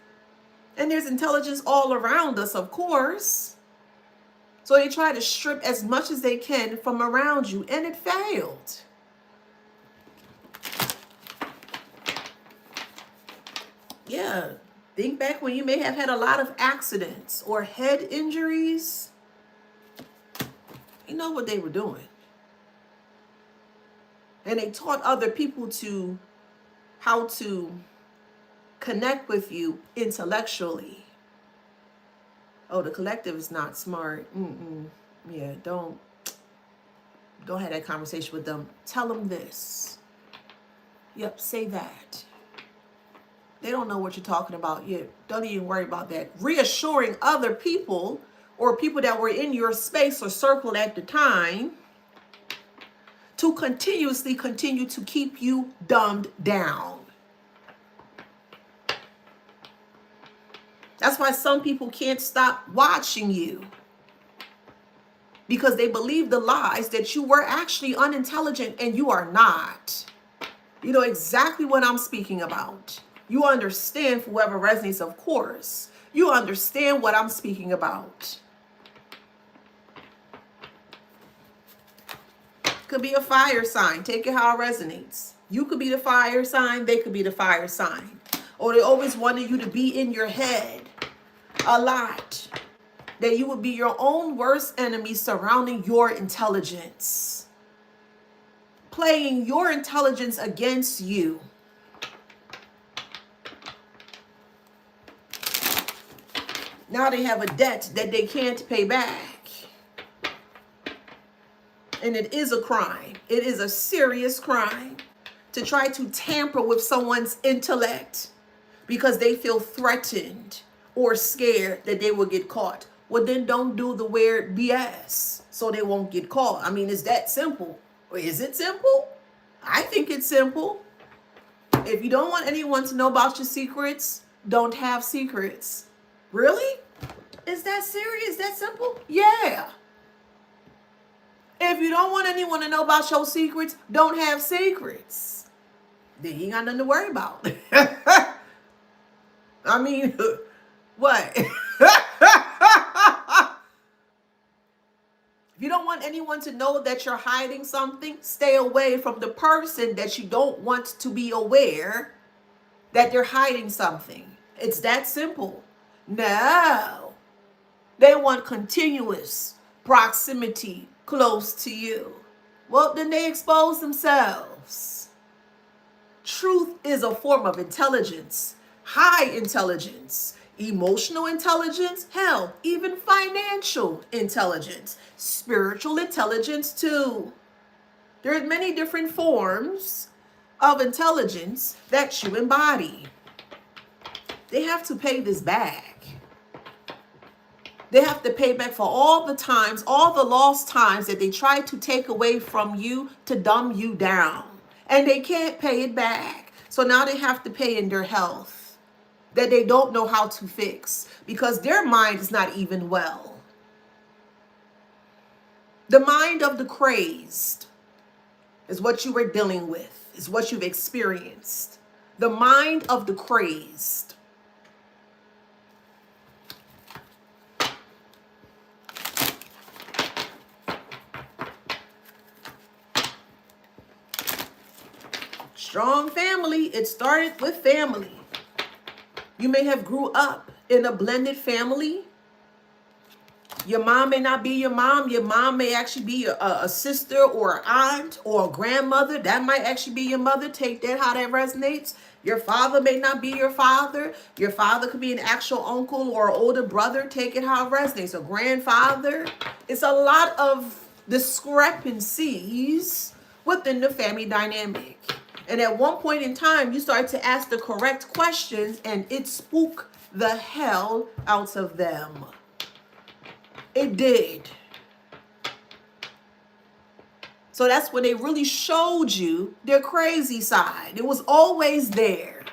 S1: And there's intelligence all around us, of course. So they try to strip as much as they can from around you, and it failed. Yeah. Think back when you may have had a lot of accidents or head injuries. You know what they were doing. And they taught other people how to connect with you intellectually. Oh, the collective is not smart. Yeah, don't have that conversation with them. Tell them this. Yep, say that. They don't know what you're talking about yet. Don't even worry about that. Reassuring other people or people that were in your space or circle at the time to continuously continue to keep you dumbed down. That's why some people can't stop watching you, because they believe the lies that you were actually unintelligent, and you are not. You know exactly what I'm speaking about. You understand, for whoever resonates, of course. You understand what I'm speaking about. Could be a fire sign. Take it how it resonates. You could be the fire sign. They could be the fire sign. Or they always wanted you to be in your head a lot. That you would be your own worst enemy surrounding your intelligence. Playing your intelligence against you. Now they have a debt that they can't pay back. And it is a crime. It is a serious crime to try to tamper with someone's intellect because they feel threatened or scared that they will get caught. Well, then don't do the weird BS so they won't get caught. I mean, it's that simple. Or is it simple? I think it's simple. If you don't want anyone to know about your secrets, don't have secrets. Really? Is that serious? That simple? Yeah. If you don't want anyone to know about your secrets, don't have secrets. Then you ain't got nothing to worry about. I mean, what? If you don't want anyone to know that you're hiding something, stay away from the person that you don't want to be aware that they're hiding something. It's that simple. No. They want continuous proximity close to you. Well, then they expose themselves. Truth is a form of intelligence, high intelligence, emotional intelligence, hell, even financial intelligence, spiritual intelligence too. There are many different forms of intelligence that you embody. They have to pay this back. They have to pay back for all the times, all the lost times that they tried to take away from you to dumb you down. And they can't pay it back. So now they have to pay in their health that they don't know how to fix because their mind is not even well. The mind of the crazed is what you were dealing with, is what you've experienced. The mind of the crazed. Strong family. It started with family. You may have grew up in a blended family. Your mom may not be your mom. Your mom may actually be a sister or an aunt or a grandmother. That might actually be your mother. Take that how that resonates. Your father may not be your father. Your father could be an actual uncle or an older brother. Take it how it resonates. A grandfather. It's a lot of discrepancies within the family dynamic. And at one point in time, you start to ask the correct questions and it spooked the hell out of them. It did. So that's when they really showed you their crazy side. It was always there.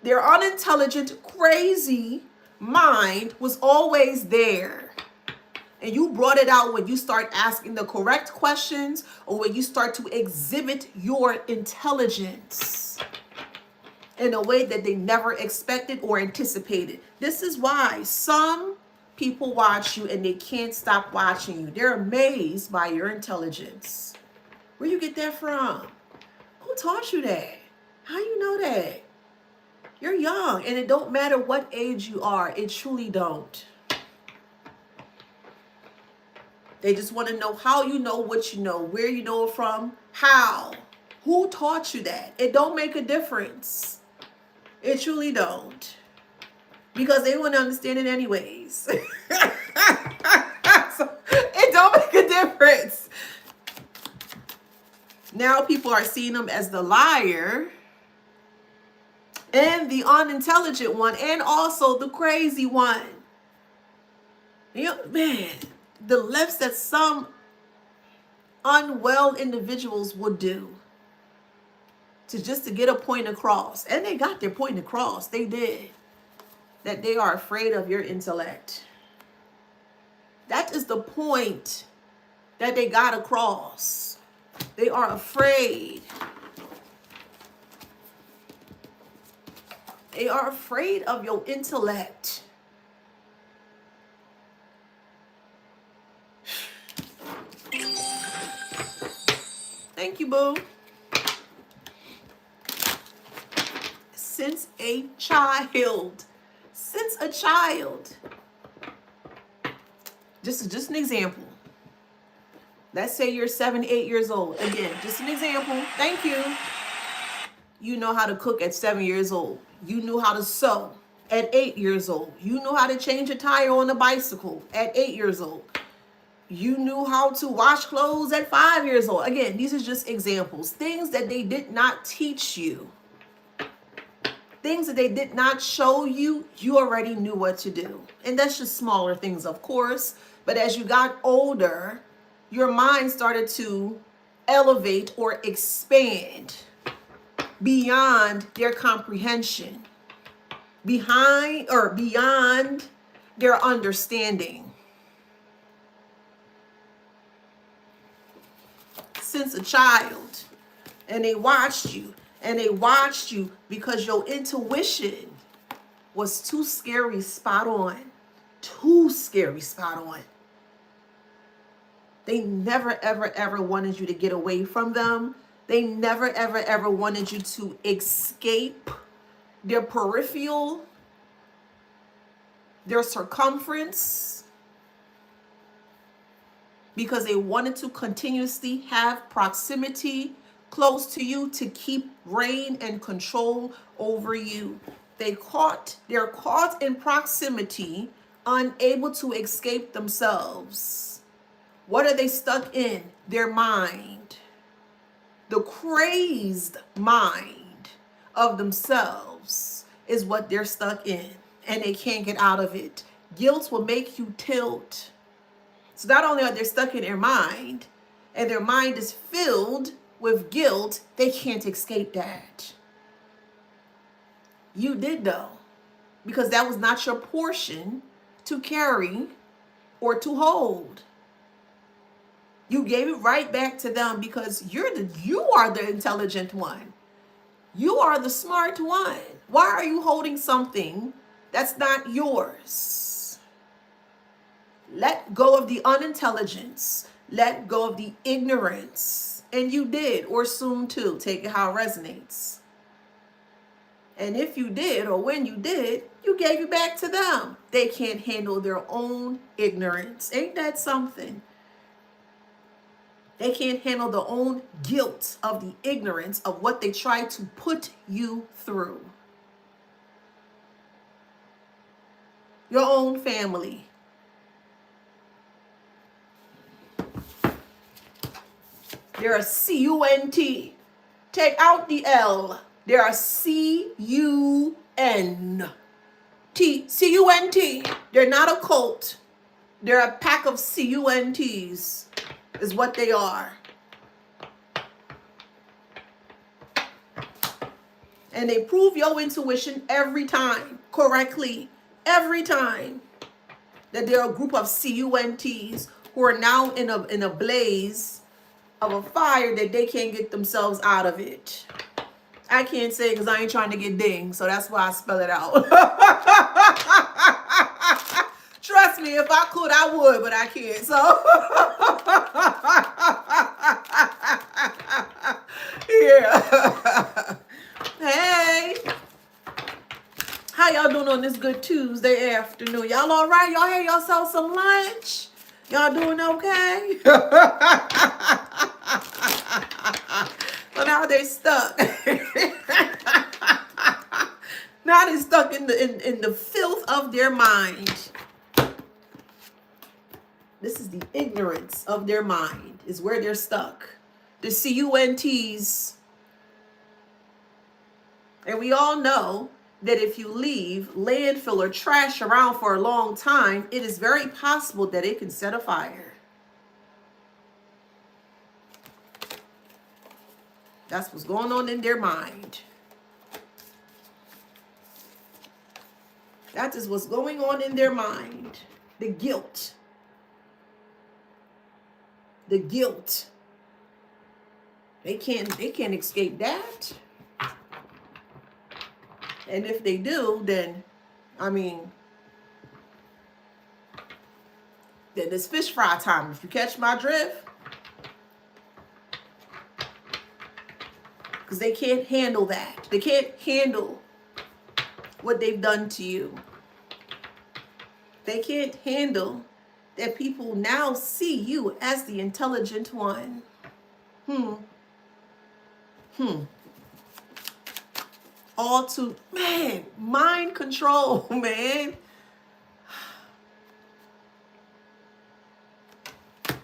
S1: Their unintelligent, crazy mind was always there. And you brought it out when you start asking the correct questions or when you start to exhibit your intelligence in a way that they never expected or anticipated. This is why some people watch you and they can't stop watching you. They're amazed by your intelligence. Where you get that from? Who taught you that? How you know that? You're young, and it don't matter what age you are. It truly don't. They just want to know how you know what you know, where you know it from, how, who taught you that. It don't make a difference. It truly don't. Because they wouldn't understand it anyways. So, it don't make a difference. Now people are seeing them as the liar and the unintelligent one and also the crazy one. You know, man, the lefts that some unwell individuals would do to get a point across. And they got their point across. They did. That they are afraid of your intellect. That is the point that they got across. They are afraid. They are afraid of your intellect. Thank you, boo. Since a child. Just an example. Let's say you're 7, 8 years old. Again, just an example. Thank you. You know how to cook at 7 years old. You knew how to sew at 8 years old. You knew how to change a tire on a bicycle at 8 years old. You knew how to wash clothes at 5 years old. Again, these are just examples. Things that they did not teach you. Things that they did not show you, you already knew what to do. And that's just smaller things, of course. But as you got older, your mind started to elevate or expand beyond their comprehension, beyond their understanding. Since a child, and they watched you. And they watched you because your intuition was too scary spot on. Too scary spot on. They never, ever, ever wanted you to get away from them. They never, ever, ever wanted you to escape their peripheral, their circumference, because they wanted to continuously have proximity close to you to keep reign and control over you. They're caught in proximity, unable to escape themselves. What are they stuck in? Their mind. The crazed mind of themselves is what they're stuck in, and they can't get out of it. Guilt will make you tilt. So not only are they stuck in their mind, and their mind is filled with guilt, they can't escape that. You did though, because that was not your portion to carry or to hold. You gave it right back to them because you are the intelligent one. You are the smart one. Why are you holding something that's not yours? Let go of the unintelligence. Let go of the ignorance. And you did, or soon to. Take it how it resonates. And if you did, or when you did, you gave it back to them. They can't handle their own ignorance. Ain't that something? They can't handle their own guilt of the ignorance of what they tried to put you through. Your own family. There are C-U-N-T. Take out the L. There are C-U-N-T. C-U-N-T. They're not a cult. They're a pack of C-U-N-Ts is what they are. And they prove your intuition every time, correctly. Every time. That they're a group of C-U-N-Ts who are now in a blaze of a fire that they can't get themselves out of it. I can't say because I ain't trying to get dinged, so that's why I spell it out. Trust me, if I could, I would, but I can't. So, yeah. Hey. on this good Tuesday afternoon? Y'all all right? Y'all had yourself some lunch? Y'all doing okay? So now they stuck. Now they're stuck in the filth of their mind. This is the ignorance of their mind, is where they're stuck. The CUNTs. And we all know that if you leave landfill or trash around for a long time, it is very possible that it can set a fire. That's what's going on in their mind. That is what's going on in their mind. The guilt. The guilt. They can't escape that. And if they do, then, I mean, then it's fish fry time. If you catch my drift. Because they can't handle that. They can't handle what they've done to you. They can't handle that people now see you as the intelligent one. All to, man, mind control, man.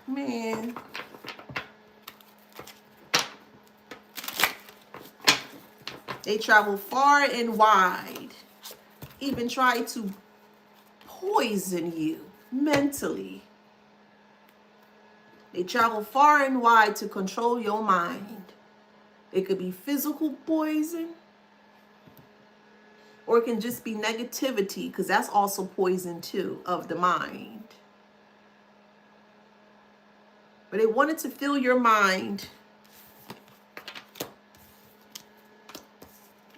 S1: Man. They travel far and wide. Even try to poison you mentally. They travel far and wide to control your mind. It could be physical poison, or it can just be negativity, because that's also poison too of the mind. But they wanted to fill your mind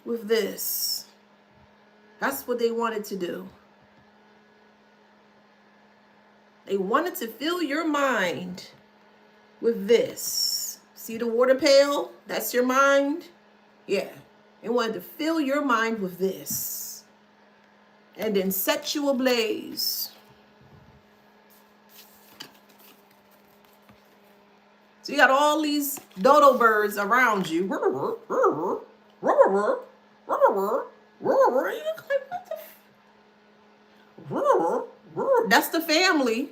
S1: with this. That's what they wanted to do. They wanted to fill your mind with this. See the water pail? That's your mind? Yeah. They wanted to fill your mind with this. And then set you ablaze. So you got all these dodo birds around you. That's the family.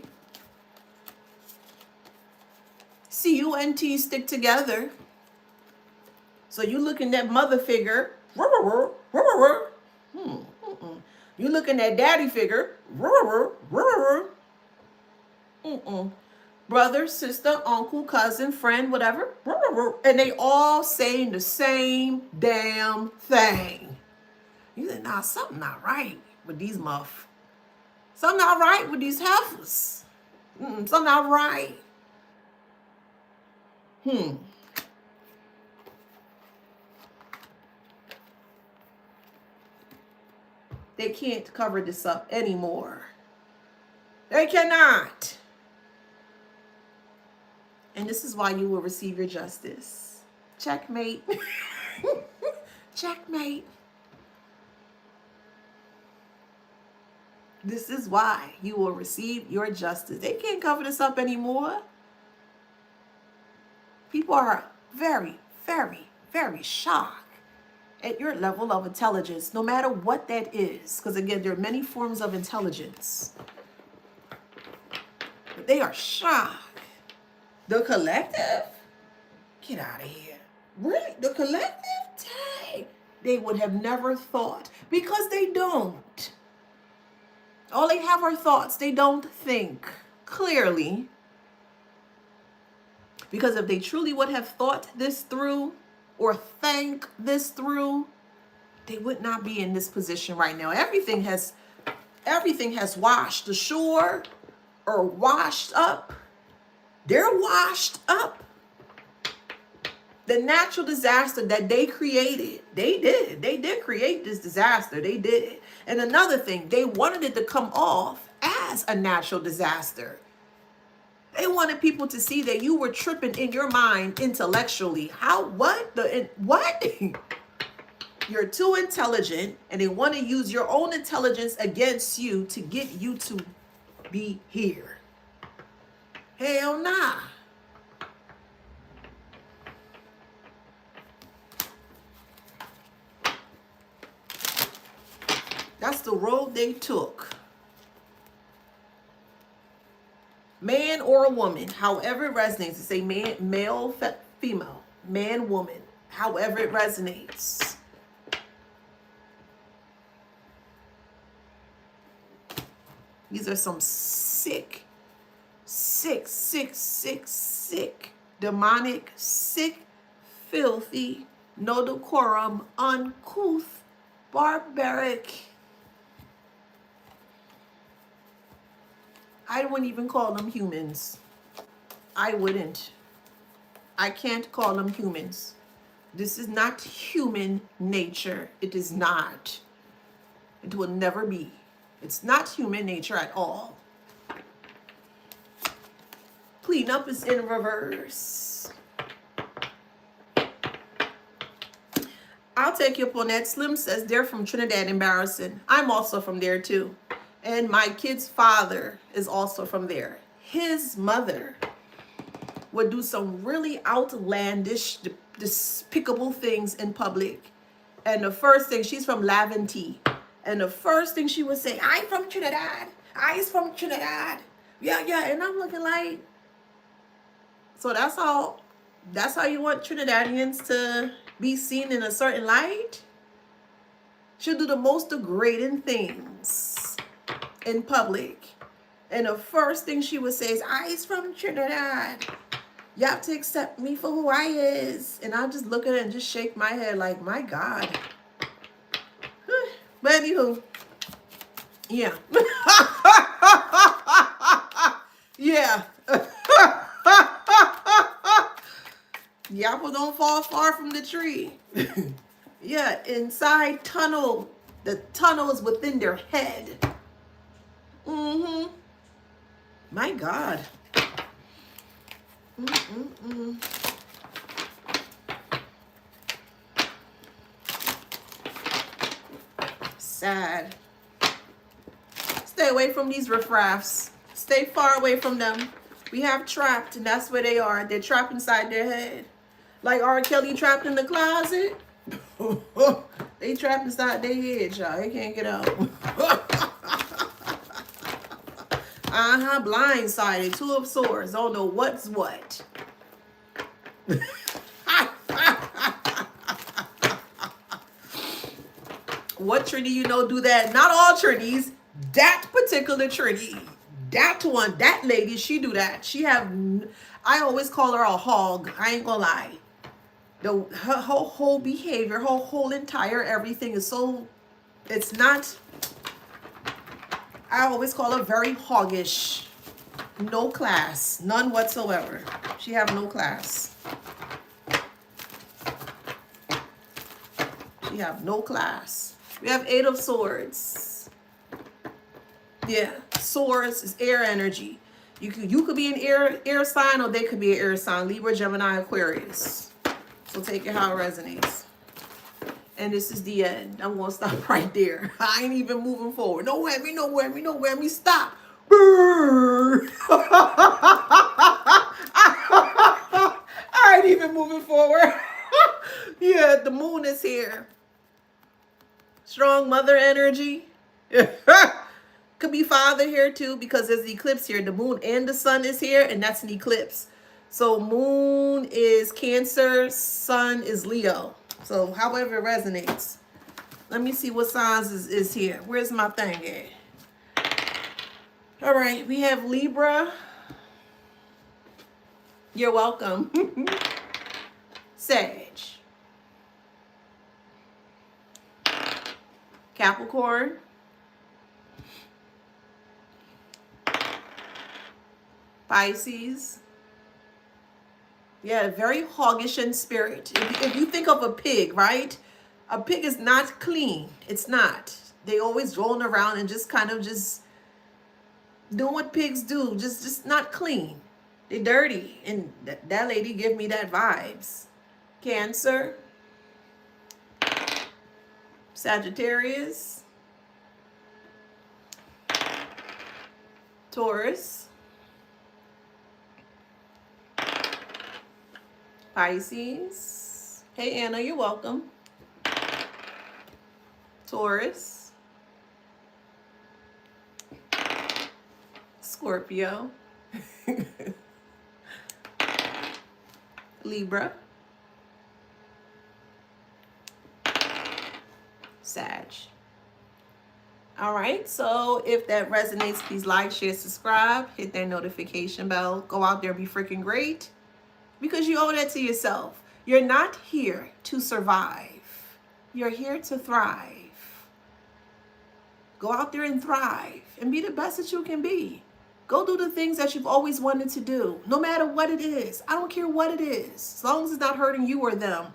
S1: CUNT stick together. So you looking at mother figure. You looking at daddy figure. Brother, sister, uncle, cousin, friend, whatever. And they all saying the same damn thing. You think, nah, something not right with these muff. Something not right with these heifers. Something not right. They can't cover this up anymore. They cannot. And this is why you will receive your justice. Checkmate. Checkmate. This is why you will receive your justice. They can't cover this up anymore. People are very, very, very shocked at your level of intelligence, no matter what that is. Because again, there are many forms of intelligence. But they are shocked. The collective? Get out of here. Really? The collective? Dang. They would have never thought. Because they don't. All they have are thoughts. They don't think clearly. Because if they truly would have thought this through or think this through, they would not be in this position right now. Everything has washed ashore or washed up. They're washed up. The natural disaster that they created, they did create this disaster. They did. And another thing, they wanted it to come off as a natural disaster. They wanted people to see that you were tripping in your mind intellectually. How? What? What? You're too intelligent, and they want to use your own intelligence against you to get you to be here. Hell nah. That's the road they took. Man or a woman, however it resonates. It's a man, male, female, man, woman, however it resonates. These are some sick, demonic, sick, filthy, no decorum, uncouth, barbaric. I wouldn't even call them humans. I wouldn't. I can't call them humans. This is not human nature. It is not. It will never be. It's not human nature at all. Cleanup is in reverse. I'll take you up on that. Slim says they're from Trinidad. Embarrassing. I'm also from there too. And my kid's father is also from there. His mother would do some really outlandish, despicable things in public. And the first thing, she's from Laventille. And the first thing she would say, I'm from Trinidad. I's from Trinidad. Yeah, yeah. And I'm looking like, so that's how you want Trinidadians to be seen in a certain light? She'll do the most degrading things in public. And the first thing she would say is, I's from Trinidad. You have to accept me for who I is. And I just look at it and just shake my head like, my God. But anywho, yeah. Yeah. The apple don't fall far from the tree. Yeah, inside tunnel. The tunnel is within their head. Mm-hmm. My God. Sad. Stay away from these riffraffs. Stay far away from them. We have trapped, and that's where they are. They're trapped inside their head. Like R. Kelly trapped in the closet. They trapped inside their head, y'all. They can't get out. Blindsided. Two of Swords. Don't know what's what. What Trinity you know do that? Not all Trinities. That particular Trinity. That one. That lady. She do that. She have... I always call her a hog. I ain't gonna lie. Her whole behavior, her whole entire everything is so... It's not... I always call her very hoggish. No class. None whatsoever. She have no class. She have no class. We have Eight of Swords. Yeah. Swords is air energy. You could be an air sign, or they could be an air sign. Libra, Gemini, Aquarius. So take it how it resonates. And this is the end. I'm going to stop right there. I ain't even moving forward. No whammy, no whammy, no whammy. Stop. I ain't even moving forward. Yeah, the moon is here. Strong mother energy. Could be father here too, because there's the eclipse here. The moon and the sun is here, and that's an eclipse. So moon is Cancer, sun is Leo. So however it resonates. Let me see what signs is here. Where's my thing at? All right, we have Libra. You're welcome. Sag. Capricorn. Pisces. Yeah, very hoggish in spirit. If you think of a pig, right? A pig is not clean. It's not. They always rolling around and just kind of just doing what pigs do. Just not clean. They're dirty. And that lady give me that vibes. Cancer. Sagittarius, Taurus, Pisces. Hey Anna, you're welcome. Taurus, Scorpio, Libra, Sag. All right, so if that resonates, please like, share, subscribe, hit that notification bell. Go out there and be freaking great, because you owe that to yourself. You're not here to survive. You're here to thrive. Go out there and thrive and be the best that you can be. Go do the things that you've always wanted to do, no matter what it is. I don't care what it is, as long as it's not hurting you or them.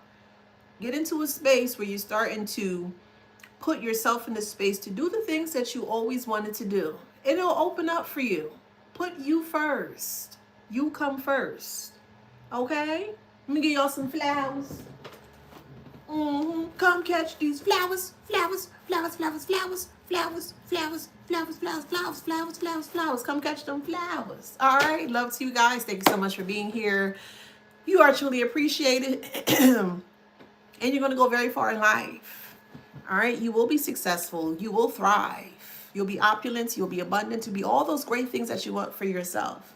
S1: Get into a space where you're starting to put yourself in the space to do the things that you always wanted to do. It'll open up for you. Put you first. You come first. Okay? Let me give y'all some flowers. Come catch these flowers, flowers, flowers, flowers, flowers, flowers, flowers, flowers, flowers, flowers, flowers, flowers, flowers. Come catch them flowers. All right. Love to you guys. Thank you so much for being here. You are truly appreciated. And you're going to go very far in life. All right. You will be successful. You will thrive. You'll be opulent. You'll be abundant. You'll be all those great things that you want for yourself.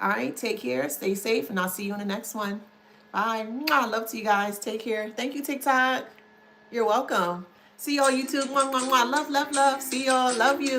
S1: All right. Take care. Stay safe. And I'll see you in the next one. Bye. Mwah. Love to you guys. Take care. Thank you, TikTok. You're welcome. See y'all, YouTube. Mwah, mwah, mwah. Love, love, love. See y'all. Love you.